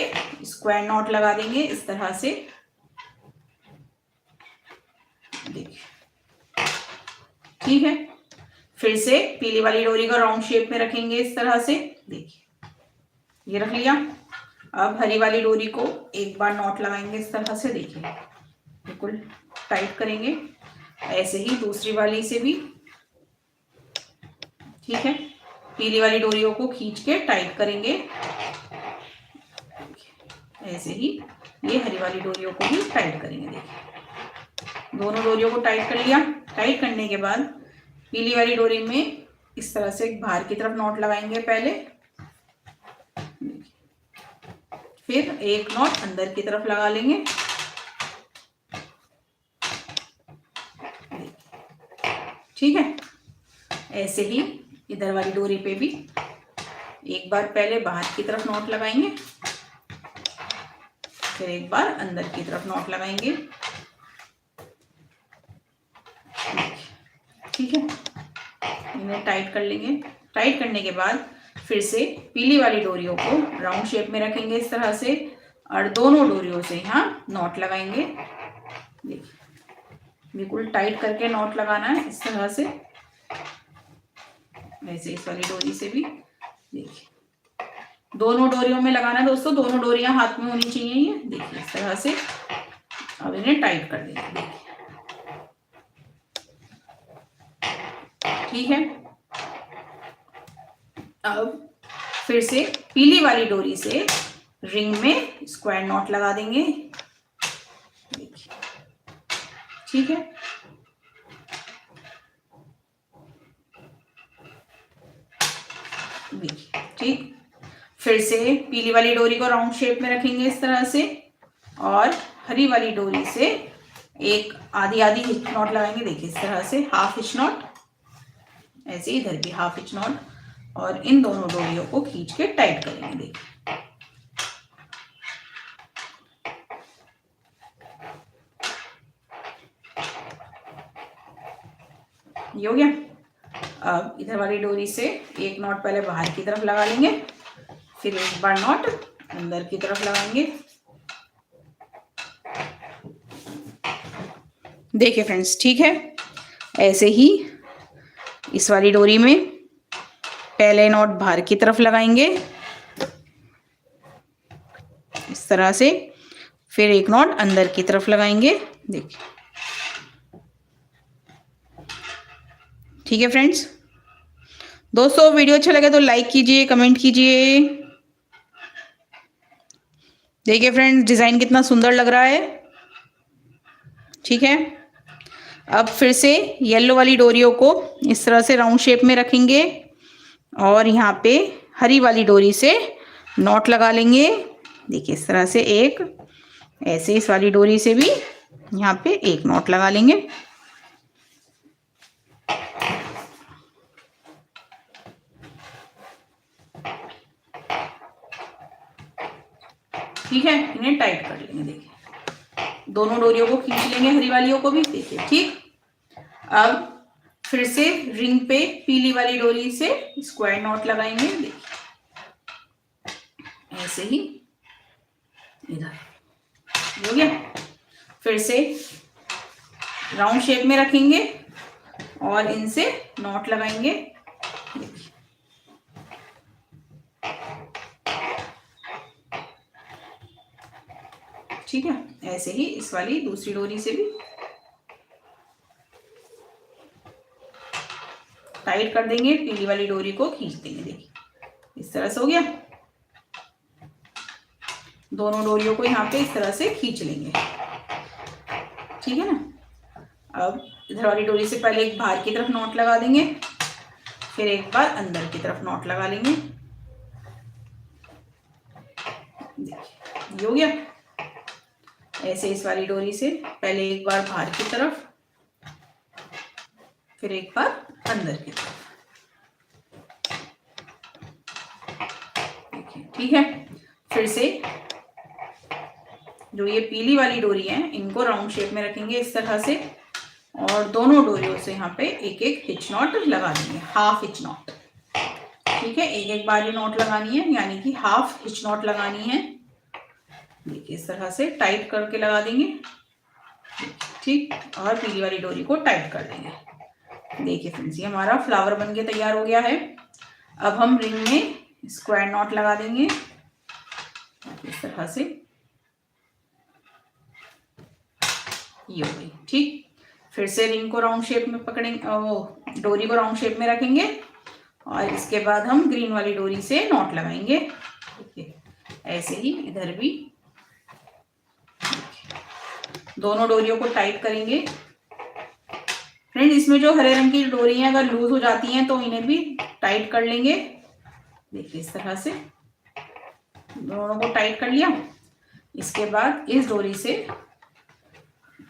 स्क्वायर नॉट लगा देंगे इस तरह से। देखिए ठीक है, फिर से पीली वाली डोरी को राउंड शेप में रखेंगे इस तरह से। देखिए ये रख लिया। अब हरी वाली डोरी को एक बार नॉट लगाएंगे इस तरह से। देखिए बिल्कुल टाइट करेंगे, ऐसे ही दूसरी वाली से भी। ठीक है, पीली वाली डोरियों को खींच के टाइट करेंगे, ऐसे ही ये हरी वाली डोरियों को भी टाइट करेंगे। देखिए दोनों डोरियों को टाइट कर लिया। टाइट करने के बाद पीली वाली डोरी में इस तरह से बाहर की तरफ नॉट लगाएंगे पहले, फिर एक नॉट अंदर की तरफ लगा लेंगे। ठीक है, ऐसे ही इधर वाली डोरी पे भी एक बार पहले बाहर की तरफ नॉट लगाएंगे, फिर एक बार अंदर की तरफ नॉट लगाएंगे। ठीक है, इन्हें टाइट कर लेंगे। टाइट करने के बाद फिर से पीली वाली डोरियों को राउंड शेप में रखेंगे इस तरह से, और दोनों डोरियों से यहाँ नॉट लगाएंगे। देखिए, बिल्कुल टाइट करके नॉट लगाना है इस तरह से। वैसे इस वाली डोरी से भी देखिए, दोनों डोरियों में लगाना है दोस्तों, दोनों डोरियां हाथ में होनी चाहिए। ये देखिए इस तरह से। अब इन्हें टाइट कर देंगे। देखिए, ठीक है। अब फिर से पीली वाली डोरी से रिंग में स्क्वायर नॉट लगा देंगे। देखिए, ठीक है। देखिए, ठीक। फिर से पीली वाली डोरी को राउंड शेप में रखेंगे इस तरह से, और हरी वाली डोरी से एक आधी आधी हिच नॉट लगाएंगे। देखिए इस तरह से हाफ हिच नॉट, ऐसे इधर भी हाफ हिच नॉट, और इन दोनों डोरियों को खींच के टाइट करेंगे। देखिए, ये हो गया। अब इधर वाली डोरी से एक नॉट पहले बाहर की तरफ लगा लेंगे, फिर एक बार नॉट अंदर की तरफ लगाएंगे। देखिए फ्रेंड्स, ठीक है। ऐसे ही इस वाली डोरी में पहले नॉट बाहर की तरफ लगाएंगे इस तरह से, फिर एक नॉट अंदर की तरफ लगाएंगे। देखिए, ठीक है फ्रेंड्स। दोस्तों वीडियो अच्छा लगे तो लाइक कीजिए, कमेंट कीजिए। देखिए फ्रेंड्स, डिज़ाइन कितना सुंदर लग रहा है। ठीक है, अब फिर से येलो वाली डोरियों को इस तरह से राउंड शेप में रखेंगे, और यहाँ पे हरी वाली डोरी से नॉट लगा लेंगे। देखिए इस तरह से एक, ऐसे इस वाली डोरी से भी यहाँ पे एक नॉट लगा लेंगे। ठीक है, इन्हें टाइट कर लेंगे। देखिए, दोनों डोरियों को खींच लेंगे, हरी वालियों को भी। देखिए, ठीक। अब फिर से रिंग पे पीली वाली डोरी से स्क्वायर नॉट लगाएंगे। देखिए, ऐसे ही इधर हो गया। फिर से राउंड शेप में रखेंगे और इनसे नॉट लगाएंगे। देखिए, ठीक है, ऐसे ही इस वाली दूसरी डोरी से भी टाइट कर देंगे, पीली वाली डोरी को खींच देंगे। देखिए इस तरह से हो गया। दोनों डोरियों को यहाँ पे इस तरह से खींच लेंगे। ठीक है ना। अब इधर वाली डोरी से पहले एक बाहर की तरफ नॉट लगा देंगे, फिर एक बार अंदर की तरफ नॉट लगा लेंगे। देखिए, ये हो गया। ऐसे इस वाली डोरी से पहले एक बार बाहर की तरफ, फिर एक बार अंदर की तरफ। देखिए, ठीक है। फिर से जो ये पीली वाली डोरी है, इनको राउंड शेप में रखेंगे इस तरह से, और दोनों डोरियों से यहाँ पे एक एक हिच नॉट लगा देंगे, हाफ हिच नॉट। ठीक है, एक एक बार ये नॉट लगानी है, यानी कि हाफ हिच नॉट लगानी है। देखिए इस तरह से टाइट करके लगा देंगे। ठीक, और पीली वाली डोरी को टाइट कर देंगे। देखिए फ्रेंड्स, ये हमारा फ्लावर बनके तैयार हो गया है। अब हम रिंग में स्क्वायर नॉट लगा देंगे इस तरह से। ये हो गई। ठीक, फिर से रिंग को राउंड शेप में पकड़ेंगे, वो डोरी को राउंड शेप में रखेंगे, और इसके बाद हम ग्रीन वाली डोरी से नॉट लगाएंगे। देखिए, ऐसे ही इधर भी दोनों डोरियों को टाइट करेंगे। फ्रेंड्स, इसमें जो हरे रंग की डोरी हैं अगर लूज हो जाती हैं तो इन्हें भी टाइट कर लेंगे। देखिए इस तरह से। दोनों को टाइट कर लिया। इसके बाद इस डोरी से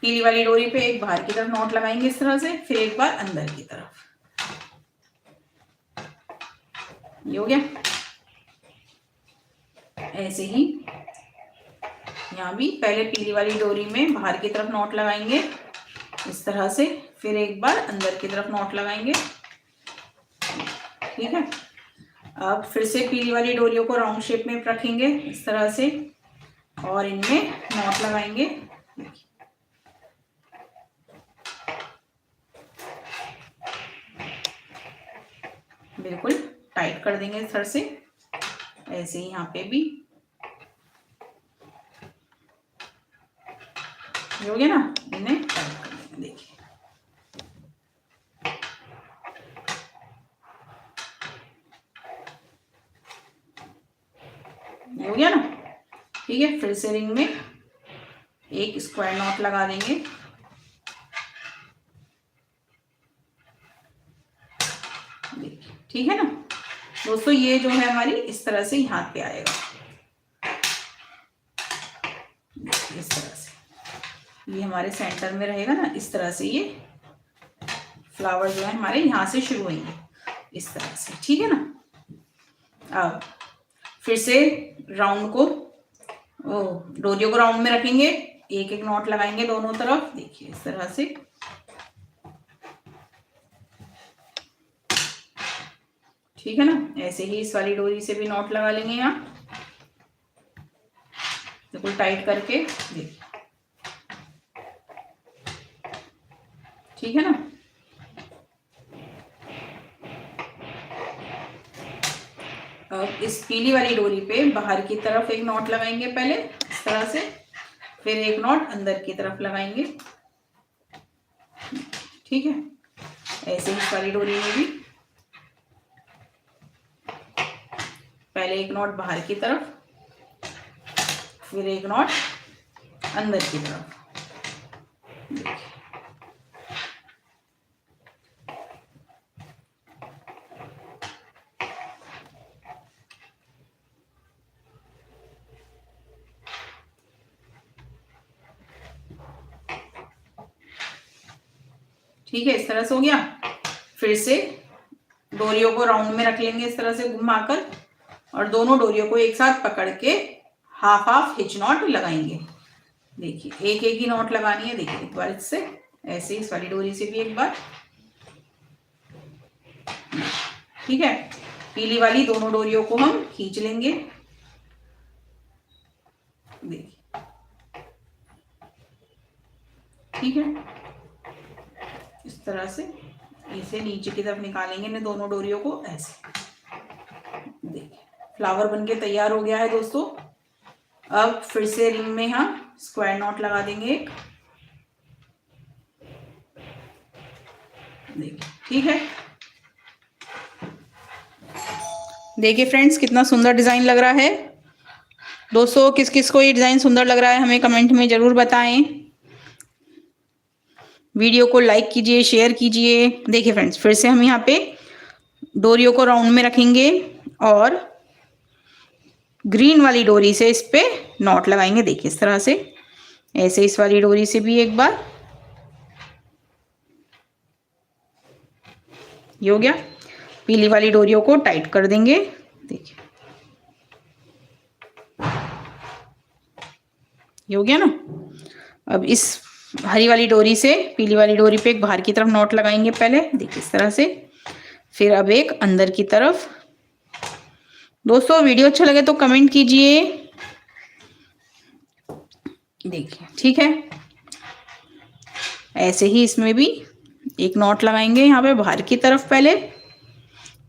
पीली वाली डोरी पे एक बाहर की तरफ नॉट लगाएंगे इस तरह से, फिर एक बार अंदर की तरफ। ये हो गया। ऐसे ही यहाँ भी पहले पीली वाली डोरी में बाहर की तरफ नॉट लगाएंगे इस तरह से, फिर एक बार अंदर की तरफ नॉट लगाएंगे। ठीक है। अब फिर से पीली वाली डोरियों को राउंड शेप में रखेंगे इस तरह से और इनमें नॉट लगाएंगे। बिल्कुल टाइट कर देंगे इस तरह से। ऐसे ही यहाँ पे भी हो गया ना, इन्हें टाइट कर देंगे। देखिए ये हो गया ना। ठीक है। फिर से रिंग में एक स्क्वायर नॉट लगा देंगे। देखिए ठीक है ना दोस्तों, ये जो है हमारी इस तरह से यहाँ पे आएगा, इस तरह से ये हमारे सेंटर में रहेगा ना। इस तरह से ये फ्लावर जो है हमारे यहाँ से शुरू होंगे इस तरह से। ठीक है ना। अब फिर से राउंड को डोरियों को राउंड में रखेंगे, एक एक नॉट लगाएंगे दोनों तरफ। देखिए इस तरह से। ठीक है ना। ऐसे ही इस वाली डोरी से भी नॉट लगा लेंगे यहाँ, बिल्कुल टाइट करके। देखिए ठीक है ना। अब इस पीली वाली डोरी पे बाहर की तरफ एक नॉट लगाएंगे पहले इस तरह से, फिर एक नॉट अंदर की तरफ लगाएंगे। ठीक है। ऐसे ही इस वाली डोरी में भी पहले एक नॉट बाहर की तरफ, फिर एक नॉट अंदर की तरफ। ठीक है। इस तरह से हो गया। फिर से डोरियों को राउंड में रख लेंगे इस तरह से घुमाकर और दोनों डोरियों को एक साथ पकड़ के हाफ हाफ हिच नॉट लगाएंगे। देखिए एक एक ही नॉट लगानी है। देखिए एक बार इससे, ऐसे इस वाली डोरी से भी एक बार। ठीक है। पीली वाली दोनों डोरियों को हम खींच लेंगे। देखिए ठीक है। इस तरह से इसे नीचे की तरफ निकालेंगे इन दोनों डोरियों को ऐसे। देखिए फ्लावर बनके तैयार हो गया है दोस्तों। अब फिर से रिंग में हम स्क्वायर नॉट लगा देंगे एक। देखिए ठीक है। देखिए फ्रेंड्स कितना सुंदर डिजाइन लग रहा है। दोस्तों किस किस को ये डिजाइन सुंदर लग रहा है हमें कमेंट में जरूर बताएं। वीडियो को लाइक कीजिए, शेयर कीजिए। देखिए फ्रेंड्स फिर से हम यहाँ पे डोरियों को राउंड में रखेंगे और ग्रीन वाली डोरी से इस पे नॉट लगाएंगे। देखिए इस तरह से, ऐसे इस वाली डोरी से भी एक बार। ये हो गया। पीली वाली डोरियों को टाइट कर देंगे। देखिए ये हो गया ना। अब इस हरी वाली डोरी से पीली वाली डोरी पे एक बाहर की तरफ नॉट लगाएंगे पहले। देखिए इस तरह से, फिर अब एक अंदर की तरफ। दोस्तों वीडियो अच्छा लगे तो कमेंट कीजिए। देखिए ठीक है। ऐसे ही इसमें भी एक नॉट लगाएंगे यहाँ पे बाहर की तरफ पहले,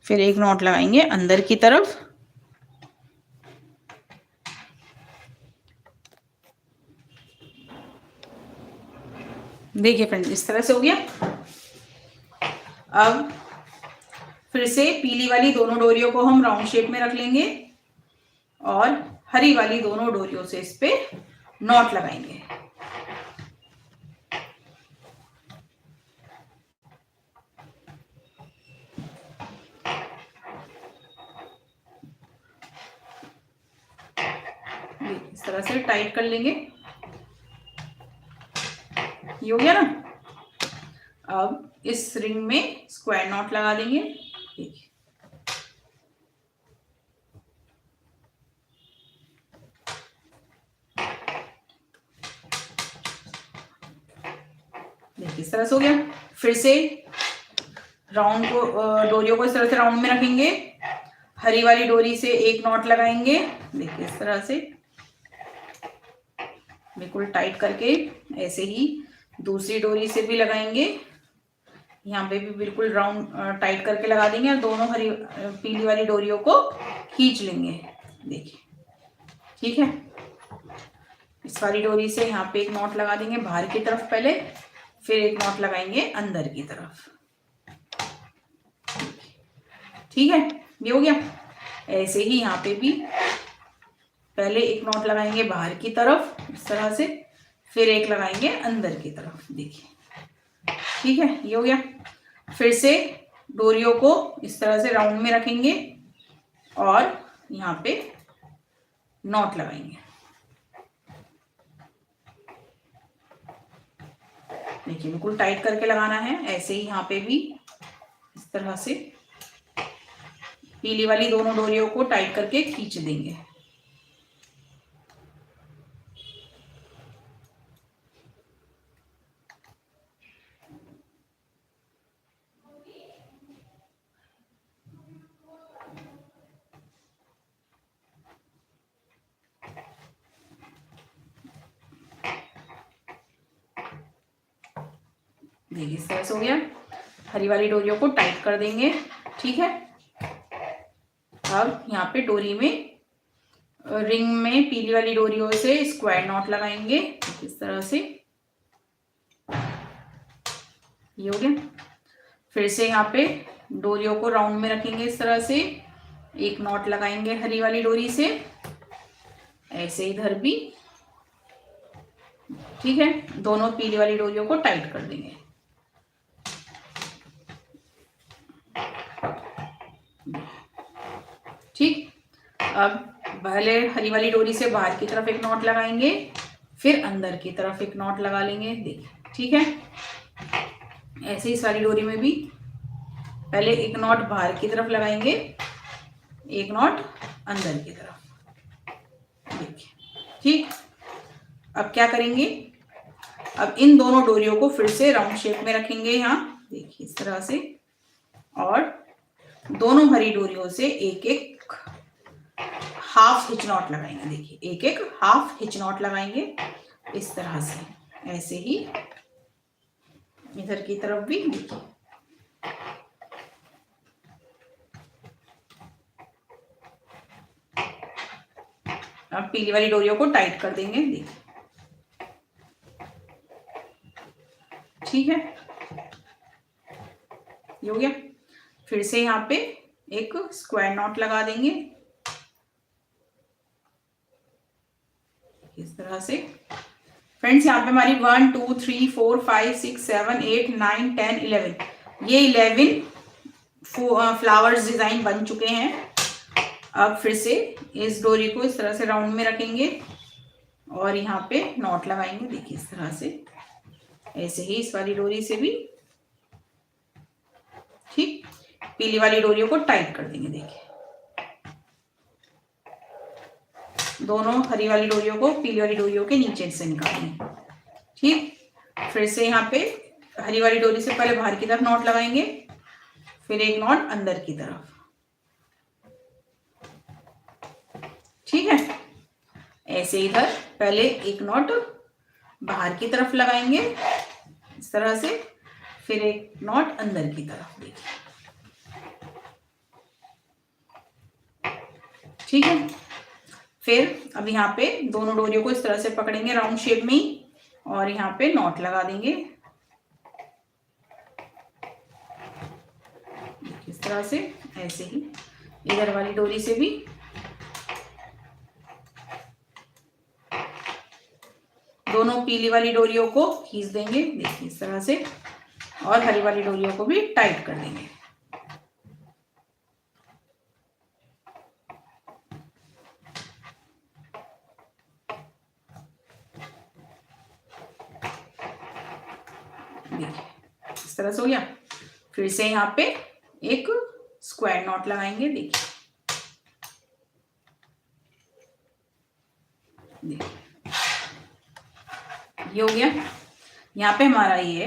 फिर एक नॉट लगाएंगे अंदर की तरफ। देखिए फ्रेंड्स इस तरह से हो गया। अब फिर से पीली वाली दोनों डोरियों को हम राउंड शेप में रख लेंगे और हरी वाली दोनों डोरियों से इस पे नॉट लगाएंगे। इस तरह से टाइट कर लेंगे। ये हो गया ना। अब इस रिंग में स्क्वायर नॉट लगा देंगे। देखिए इस तरह से हो गया। फिर से राउंड को डोरियों को इस तरह से राउंड में रखेंगे, हरी वाली डोरी से एक नॉट लगाएंगे। देखिए इस तरह से बिल्कुल टाइट करके, ऐसे ही दूसरी डोरी से भी लगाएंगे। यहाँ पे भी बिल्कुल राउंड टाइट करके लगा देंगे और दोनों हरी पीली वाली डोरियों को खींच लेंगे। देखिए ठीक है। इस वाली डोरी से यहाँ पे एक नॉट लगा देंगे बाहर की तरफ पहले, फिर एक नॉट लगाएंगे अंदर की तरफ। ठीक है, ये हो गया। ऐसे ही यहाँ पे भी पहले एक नॉट लगाएंगे बाहर की तरफ इस तरह से, फिर एक लगाएंगे अंदर की तरफ। देखिए ठीक है, ये हो गया। फिर से डोरियों को इस तरह से राउंड में रखेंगे और यहाँ पे नॉट लगाएंगे। देखिए बिल्कुल टाइट करके लगाना है। ऐसे ही यहाँ पे भी इस तरह से पीली वाली दोनों डोरियों को टाइट करके खींच देंगे। देखिए इस तरह से हो गया। हरी वाली डोरियों को टाइट कर देंगे। ठीक है, अब यहाँ पे डोरी में रिंग में पीली वाली डोरियों से स्क्वायर नॉट लगाएंगे इस तरह से। ये हो गया। फिर से यहाँ पे डोरियों को राउंड में रखेंगे इस तरह से, एक नॉट लगाएंगे हरी वाली डोरी से, ऐसे इधर भी। ठीक है, दोनों पीली वाली डोरियों को टाइट कर देंगे। ठीक, अब पहले हरी वाली डोरी से बाहर की तरफ एक नॉट लगाएंगे, फिर अंदर की तरफ एक नॉट लगा लेंगे। देखिए ठीक है, ऐसे ही सारी डोरी में भी पहले एक नॉट बाहर की तरफ लगाएंगे, एक नॉट अंदर की तरफ। देखिए ठीक, अब क्या करेंगे, अब इन दोनों डोरियों को फिर से राउंड शेप में रखेंगे यहाँ। देखिए इस तरह से, और दोनों हरी डोरियों से एक एक हाफ हिच नॉट लगाएंगे। देखिए एक एक हाफ हिच नॉट लगाएंगे इस तरह से, ऐसे ही इधर की तरफ भी। देखिए अब पीली वाली डोरियों को टाइट कर देंगे। देखिए ठीक है, ये हो गया। फिर से यहाँ पे एक स्क्वायर नॉट लगा देंगे इस तरह से। फ्रेंड्स यहाँ पे हमारी 1 2 3 4 5 6 7 8 9 10 11 ये 11 फ्लावर्स डिजाइन बन चुके हैं। अब फिर से इस डोरी को इस तरह से राउंड में रखेंगे और यहाँ पे नॉट लगाएंगे। देखिए इस तरह से, ऐसे ही इस वाली डोरी से भी। ठीक, पीली वाली डोरियों को टाइट कर देंगे। देखिए दोनों हरी वाली डोरियों को पीली वाली डोरियों के नीचे से निकालेंगे। ठीक, फिर से यहाँ पे हरी वाली डोरी से पहले बाहर की तरफ नॉट लगाएंगे, फिर एक नॉट अंदर की तरफ। ठीक है, ऐसे इधर पहले एक नॉट बाहर की तरफ लगाएंगे इस तरह से, फिर एक नॉट अंदर की तरफ। देखिए ठीक है, फिर अब यहाँ पे दोनों डोरियों को इस तरह से पकड़ेंगे राउंड शेप में ही, और यहाँ पे नॉट लगा देंगे इस तरह से। ऐसे ही इधर वाली डोरी से भी दोनों पीली वाली डोरियों को खींच देंगे। देखिए इस तरह से, और हरी वाली डोरियों को भी टाइट कर देंगे। देखिए इस तरह से हो गया। फिर से यहाँ पे एक स्क्वायर नॉट लगाएंगे। देखिए ये हो गया। यहाँ पे हमारा ये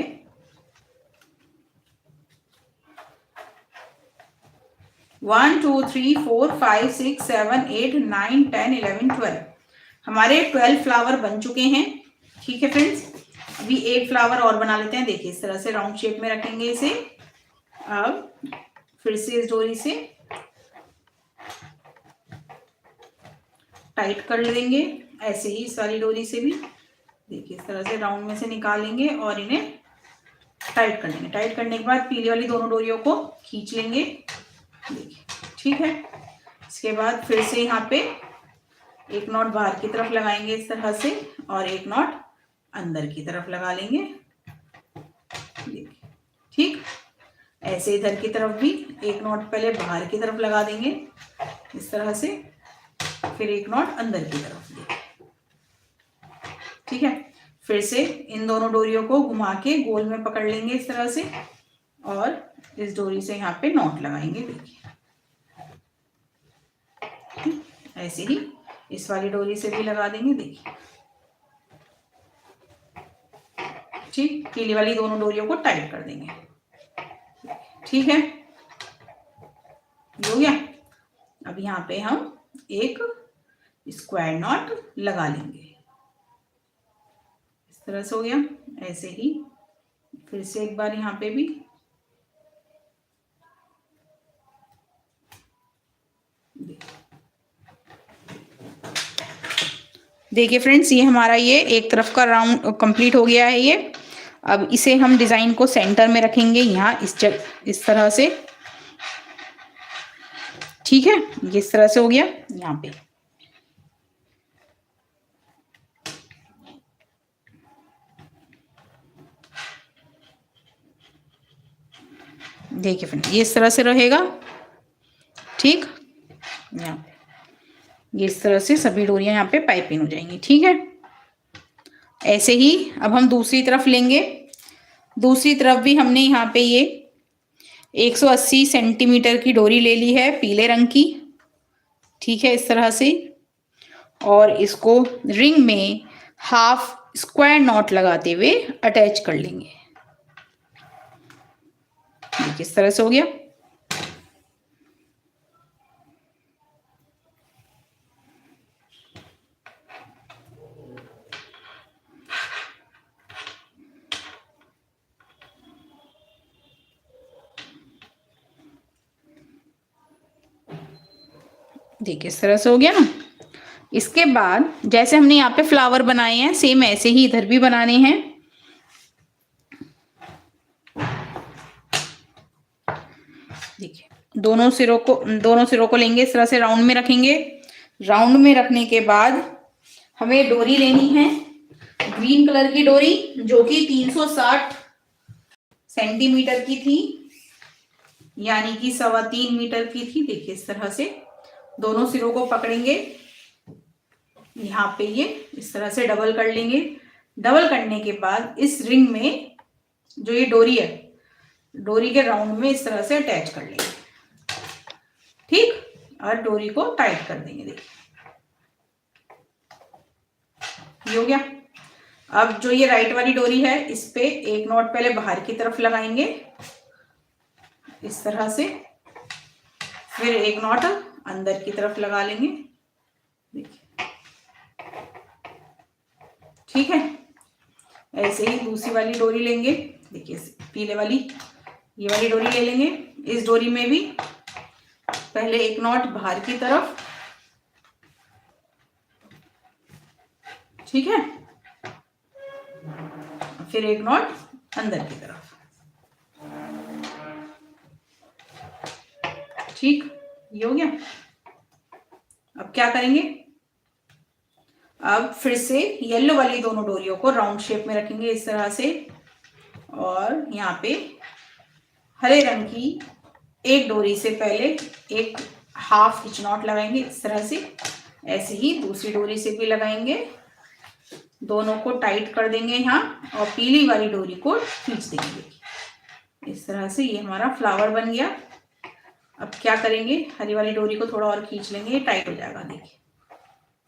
1 2 3 4 5 6 7 8 9 10 11 12 हमारे 12 फ्लावर बन चुके हैं। ठीक है फ्रेंड्स, अभी एक फ्लावर और बना लेते हैं। देखिए इस तरह से राउंड शेप में रखेंगे इसे। अब फिर से इस डोरी से टाइट कर लेंगे, ऐसे ही इस वाली डोरी से भी। देखिए इस तरह से राउंड में से निकालेंगे और इन्हें टाइट कर लेंगे। टाइट करने के बाद पीली वाली दोनों डोरियों को खींच लेंगे। देखिए ठीक है। इसके बाद फिर से यहाँ पे एक नॉट बाहर की तरफ लगाएंगे इस तरह से, और एक नॉट अंदर की तरफ लगा लेंगे। देखिए ठीक, ऐसे इधर की तरफ भी एक नॉट पहले बाहर की तरफ लगा देंगे इस तरह से, फिर एक नॉट अंदर की तरफ। देखिए ठीक है। फिर से इन दोनों डोरियों को घुमा के गोल में पकड़ लेंगे इस तरह से, और इस डोरी से यहाँ पे नॉट लगाएंगे। देखिए ऐसे ही इस वाली डोरी से भी लगा देंगे। देखिए ठीक, पीली वाली दोनों डोरियों को टाइट कर देंगे। ठीक है, हो गया। अब यहाँ पे हम एक स्क्वायर नॉट लगा लेंगे इस तरह से। हो गया। ऐसे ही फिर से एक बार यहाँ पे भी देखिए फ्रेंड्स, ये हमारा ये एक तरफ का राउंड कंप्लीट हो गया है ये। अब इसे हम डिज़ाइन को सेंटर में रखेंगे यहाँ इस तरह से। ठीक है, ये इस तरह से हो गया। यहाँ पे देखिए फ्रेंड, ये इस तरह से रहेगा। ठीक, यहाँ पे ये इस तरह से सभी डोरियां यहाँ पे पाइपिंग हो जाएंगी। ठीक है, ऐसे ही अब हम दूसरी तरफ लेंगे। दूसरी तरफ भी हमने यहाँ पे ये 180 सेंटीमीटर की डोरी ले ली है पीले रंग की। ठीक है, इस तरह से, और इसको रिंग में हाफ स्क्वायर नॉट लगाते हुए अटैच कर लेंगे। देखिए इस तरह से हो गया। देखिए इस तरह से हो गया ना। इसके बाद जैसे हमने यहाँ पे फ्लावर बनाए हैं, सेम ऐसे ही इधर भी बनाने हैं। देखिए दोनों सिरों को लेंगे इस तरह से, राउंड में रखेंगे। राउंड में रखने के बाद हमें डोरी लेनी है ग्रीन कलर की डोरी, जो कि 360 सेंटीमीटर की थी, यानी कि 3.25 मीटर की थी। देखिए इस तरह से दोनों सिरों को पकड़ेंगे, यहाँ पे ये इस तरह से डबल कर लेंगे। डबल करने के बाद इस रिंग में जो ये डोरी है, डोरी के राउंड में इस तरह से अटैच कर लेंगे। ठीक, और डोरी को टाइट कर देंगे। देखिए ये हो गया। अब जो ये राइट वाली डोरी है, इस पे एक नॉट पहले बाहर की तरफ लगाएंगे इस तरह से, फिर एक नॉट अंदर की तरफ लगा लेंगे। देखिए ठीक है, ऐसे ही दूसरी वाली डोरी लेंगे। देखिए पीले वाली ये वाली डोरी ले लेंगे। इस डोरी में भी पहले एक नॉट बाहर की तरफ, ठीक है, फिर एक नॉट अंदर की तरफ। ठीक, ये हो गया। अब क्या करेंगे, अब फिर से येलो वाली दोनों डोरियों को राउंड शेप में रखेंगे इस तरह से, और यहाँ पे हरे रंग की एक डोरी से पहले एक हाफ हिच नॉट लगाएंगे इस तरह से। ऐसे ही दूसरी डोरी से भी लगाएंगे दोनों को टाइट कर देंगे यहाँ और पीली वाली डोरी को खींच देंगे। इस तरह से ये हमारा फ्लावर बन गया। अब क्या करेंगे, हरी वाली डोरी को थोड़ा और खींच लेंगे, टाइट हो जाएगा। देखिए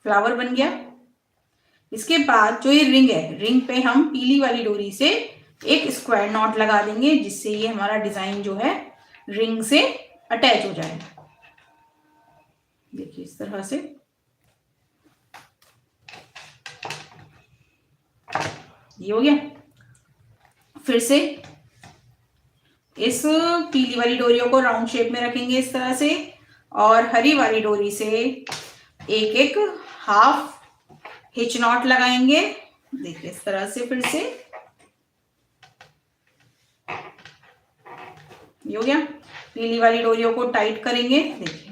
फ्लावर बन गया। इसके बाद जो ये रिंग है, रिंग पे हम पीली वाली डोरी से एक स्क्वायर नॉट लगा देंगे, जिससे ये हमारा डिजाइन जो है रिंग से अटैच हो जाएगा। देखिए इस तरह से। ये हो गया। फिर से इस पीली वाली डोरियों को राउंड शेप में रखेंगे इस तरह से, और हरी वाली डोरी से एक एक हाफ हिच नॉट लगाएंगे। देखिए इस तरह से। फिर से ये हो गया। पीली वाली डोरियों को टाइट करेंगे। देखिए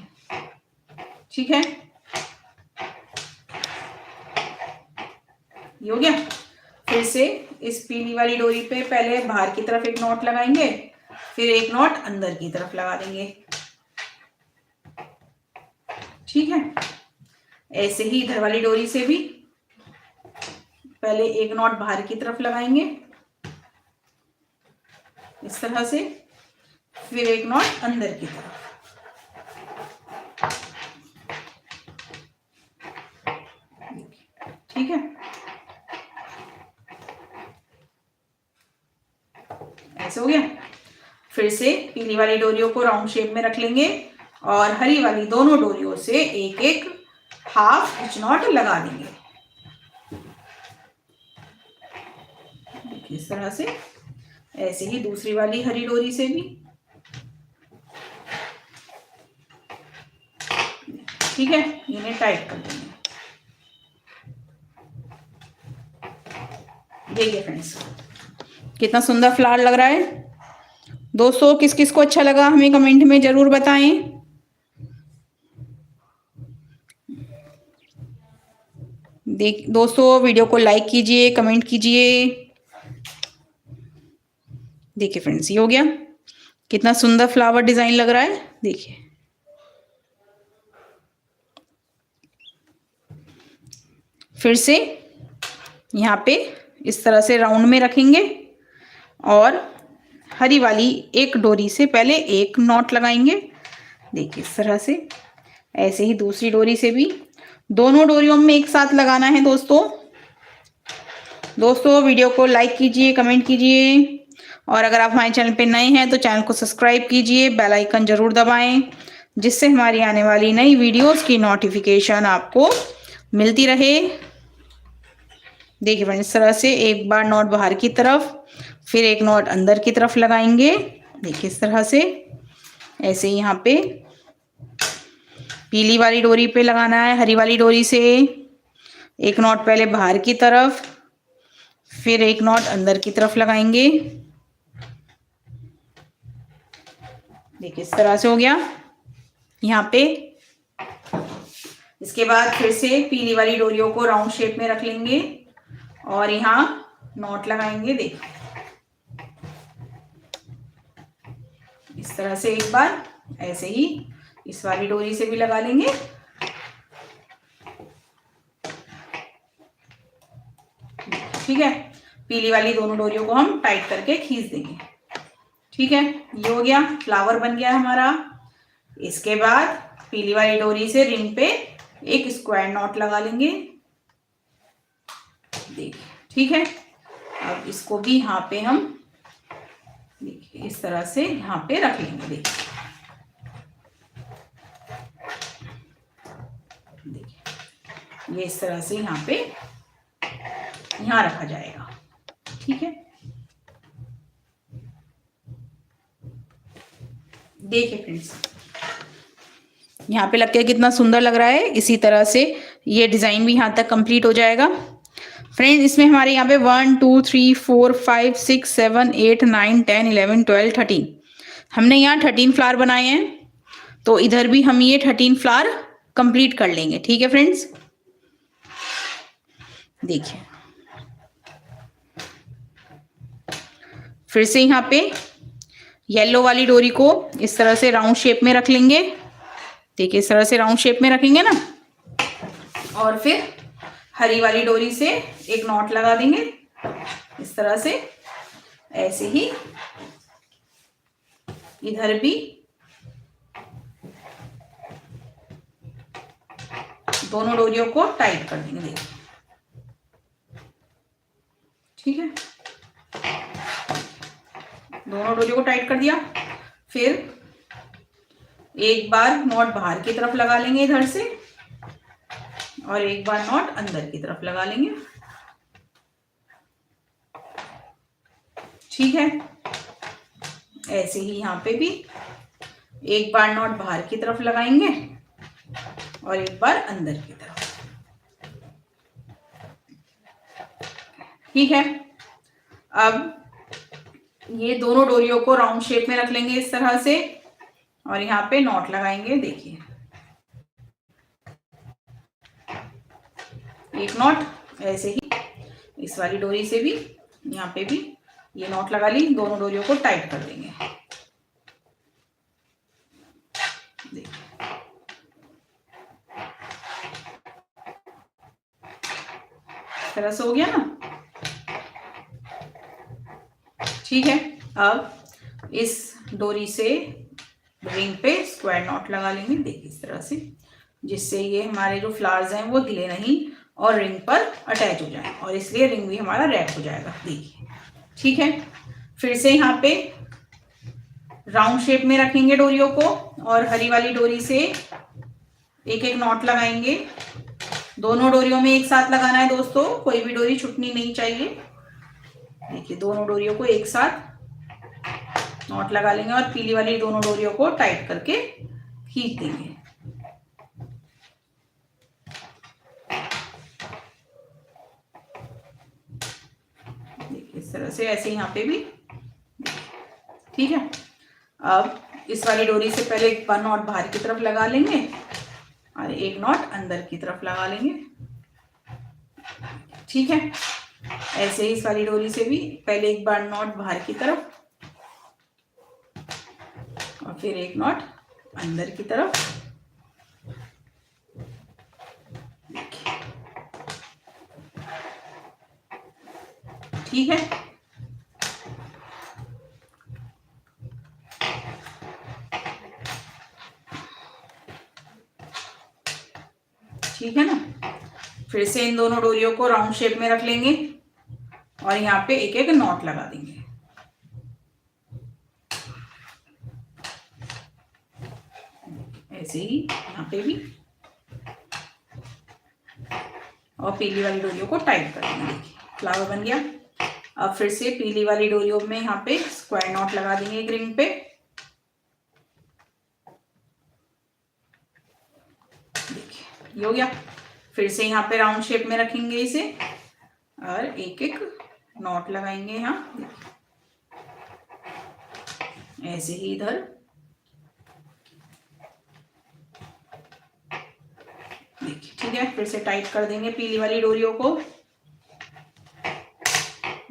ठीक है, ये हो गया। फिर से इस पीली वाली डोरी पे पहले बाहर की तरफ एक नॉट लगाएंगे, फिर एक नॉट अंदर की तरफ लगा देंगे। ठीक है, ऐसे ही इधर वाली डोरी से भी पहले एक नॉट बाहर की तरफ लगाएंगे इस तरह से, फिर एक नॉट अंदर की तरफ। ठीक है, ऐसे हो गया। फिर से पीली वाली डोरियों को राउंड शेप में रख लेंगे और हरी वाली दोनों डोरियों से एक एक हाफ हिच नॉट लगा देंगे इस तरह से। ऐसे ही दूसरी वाली हरी डोरी से भी। ठीक है, इन्हें टाइट कर देंगे। देखिए फ्रेंड्स कितना सुंदर फ्लावर लग रहा है। दोस्तों किस किस को अच्छा लगा हमें कमेंट में जरूर बताएं। दोस्तों वीडियो को लाइक कीजिए, कमेंट कीजिए। देखिए फ्रेंड्स ये हो गया। कितना सुंदर फ्लावर डिजाइन लग रहा है। देखिए फिर से यहाँ पे इस तरह से राउंड में रखेंगे और हरी वाली एक डोरी से पहले एक नॉट लगाएंगे। देखिए इस तरह से। ऐसे ही दूसरी डोरी से भी, दोनों डोरियों में एक साथ लगाना है दोस्तों वीडियो को लाइक कीजिए, कमेंट कीजिए, और अगर आप हमारे चैनल पे नए हैं तो चैनल को सब्सक्राइब कीजिए, बेल आइकन जरूर दबाएं, जिससे हमारी आने वाली नई वीडियोस की नोटिफिकेशन आपको मिलती रहे। देखिए फ्रेंड्स इस तरह से एक बार नॉट बाहर की तरफ, फिर एक नॉट अंदर की तरफ लगाएंगे। देखिए इस तरह से। ऐसे ही यहाँ पे पीली वाली डोरी पे लगाना है, हरी वाली डोरी से एक नॉट पहले बाहर की तरफ, फिर एक नॉट अंदर की तरफ लगाएंगे। देखिए इस तरह से हो गया यहाँ पे। इसके बाद फिर से पीली वाली डोरियों को राउंड शेप में रख लेंगे और यहाँ नॉट लगाएंगे। देखिए इस तरह से एक बार, ऐसे ही इस वाली डोरी से भी लगा लेंगे। ठीक है, पीली वाली दोनों डोरियों को हम टाइट करके खींच देंगे। ठीक है, ये हो गया, फ्लावर बन गया हमारा। इसके बाद पीली वाली डोरी से रिंग पे एक स्क्वायर नॉट लगा लेंगे। देखिए ठीक है, अब इसको भी यहाँ पे हम देखिए इस तरह से यहाँ पे रख लेंगे। देखिए ये इस तरह से यहाँ पे यहाँ रखा जाएगा। ठीक है, देखिए फ्रेंड्स यहाँ पे लग के कितना सुंदर लग रहा है। इसी तरह से ये डिजाइन भी यहाँ तक कंप्लीट हो जाएगा। फ्रेंड्स इसमें हमारे यहाँ पे 1 2 3 4 5 6 7 8 9 10 11 12 13 हमने यहाँ 13 फ्लावर बनाए हैं, तो इधर भी हम ये 13 फ्लावर कंप्लीट कर लेंगे। ठीक है फ्रेंड्स, देखिए फिर से यहाँ पे येलो वाली डोरी को इस तरह से राउंड शेप में रख लेंगे। देखिए इस तरह से राउंड शेप में रखेंगे ना, और फिर हरी वाली डोरी से एक नॉट लगा देंगे इस तरह से। ऐसे ही इधर भी दोनों डोरियों को टाइट कर देंगे, देखिए। ठीक है, दोनों डोरियों को टाइट कर दिया। फिर एक बार नॉट बाहर की तरफ लगा लेंगे इधर से, और एक बार नॉट अंदर की तरफ लगा लेंगे। ठीक है, ऐसे ही यहाँ पे भी एक बार नॉट बाहर की तरफ लगाएंगे और एक बार अंदर की तरफ। ठीक है, अब ये दोनों डोरियों को राउंड शेप में रख लेंगे इस तरह से, और यहाँ पे नॉट लगाएंगे। देखिए, एक नॉट। ऐसे ही इस वाली डोरी से भी यहाँ पे भी ये नॉट लगा ली, दोनों डोरियों को टाइट कर देंगे। देखिए, तरह से हो गया ना। ठीक है, अब इस डोरी से रिंग पे स्क्वायर नॉट लगा लेंगे, देखिए इस तरह से, जिससे ये हमारे जो फ्लावर्स हैं वो हिले नहीं और रिंग पर अटैच हो जाए, और इसलिए रिंग भी हमारा रैप हो जाएगा। देखिए, ठीक है, फिर से यहाँ पे राउंड शेप में रखेंगे डोरियों को, और हरी वाली डोरी से एक एक नॉट लगाएंगे। दोनों डोरियों में एक साथ लगाना है दोस्तों, कोई भी डोरी छूटनी नहीं चाहिए। देखिए, दोनों डोरियों को एक साथ नॉट लगा लेंगे और पीली वाली दोनों डोरियों को टाइट करके खींच देंगे। देखिए इस तरह से, ऐसे यहाँ पे भी। ठीक है, अब इस वाली डोरी से पहले एक बार नॉट बाहर की तरफ लगा लेंगे और एक नॉट अंदर की तरफ लगा लेंगे। ठीक है, ऐसे ही इस वाली डोरी से भी पहले एक बार नॉट बाहर की तरफ और फिर एक नॉट अंदर की तरफ। ठीक है, ठीक है ना। फिर से इन दोनों डोरियों को राउंड शेप में रख लेंगे और यहाँ पे एक एक नॉट लगा देंगे। ऐसे ही यहाँ पे भी, और पीली वाली डोरियों को टाइट कर देंगे। देखिए, फ्लावर बन गया। अब फिर से पीली वाली डोरियों में यहाँ पे स्क्वायर नॉट लगा देंगे एक रिंग पे। देखिए, ये हो गया। फिर से यहाँ पे राउंड शेप में रखेंगे इसे और एक एक नॉट लगाएंगे यहाँ। ऐसे ही इधर। देखिए, ठीक है, फिर से टाइट कर देंगे पीली वाली डोरियों को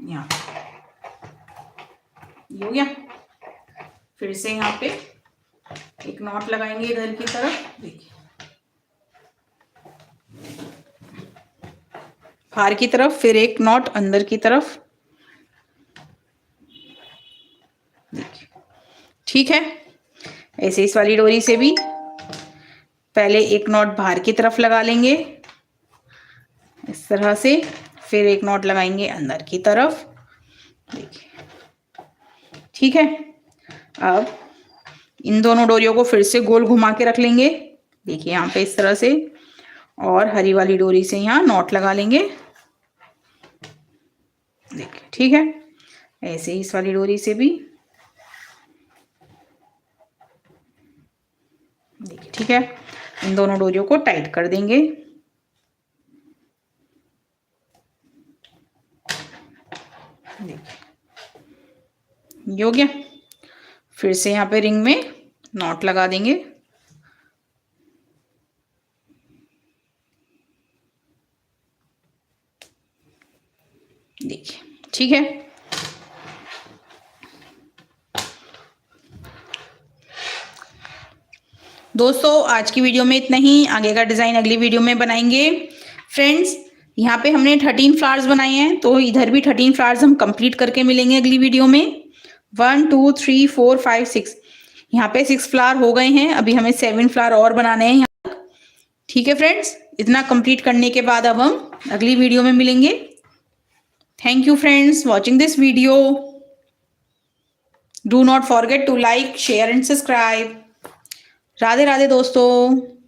यहाँ। ये हो गया। फिर से यहाँ पे एक नॉट लगाएंगे इधर की तरफ। देखिए, बाहर की तरफ, फिर एक नॉट अंदर की तरफ। देखिए, ठीक है, ऐसे इस वाली डोरी से भी पहले एक नॉट बाहर की तरफ लगा लेंगे इस तरह से, फिर एक नॉट लगाएंगे अंदर की तरफ। देखिए, ठीक है, अब इन दोनों डोरियों को फिर से गोल घुमा के रख लेंगे। देखिए, यहाँ पे इस तरह से, और हरी वाली डोरी से यहाँ नॉट लगा लेंगे। देखिए, ठीक है, ऐसे ही इस वाली डोरी से भी। देखिए, ठीक है, इन दोनों डोरियों को टाइट कर देंगे। देखिए, ये हो गया। फिर से यहाँ पे रिंग में नॉट लगा देंगे। देखिए, ठीक है, दोस्तों आज की वीडियो में इतना ही। आगे का डिज़ाइन अगली वीडियो में बनाएंगे। फ्रेंड्स, यहाँ पे हमने 13 फ्लावर्स बनाए हैं, तो इधर भी 13 फ्लावर्स हम कंप्लीट करके मिलेंगे अगली वीडियो में। 1 2 3 4 5 6, यहाँ पे 6 फ्लावर हो गए हैं, अभी हमें 7 फ्लावर और बनाने हैं यहाँ तक। ठीक है फ्रेंड्स, इतना कंप्लीट करने के बाद अब हम अगली वीडियो में मिलेंगे। Thank you friends watching this video. Do not forget to like, share and subscribe. Radhe Radhe दोस्तों।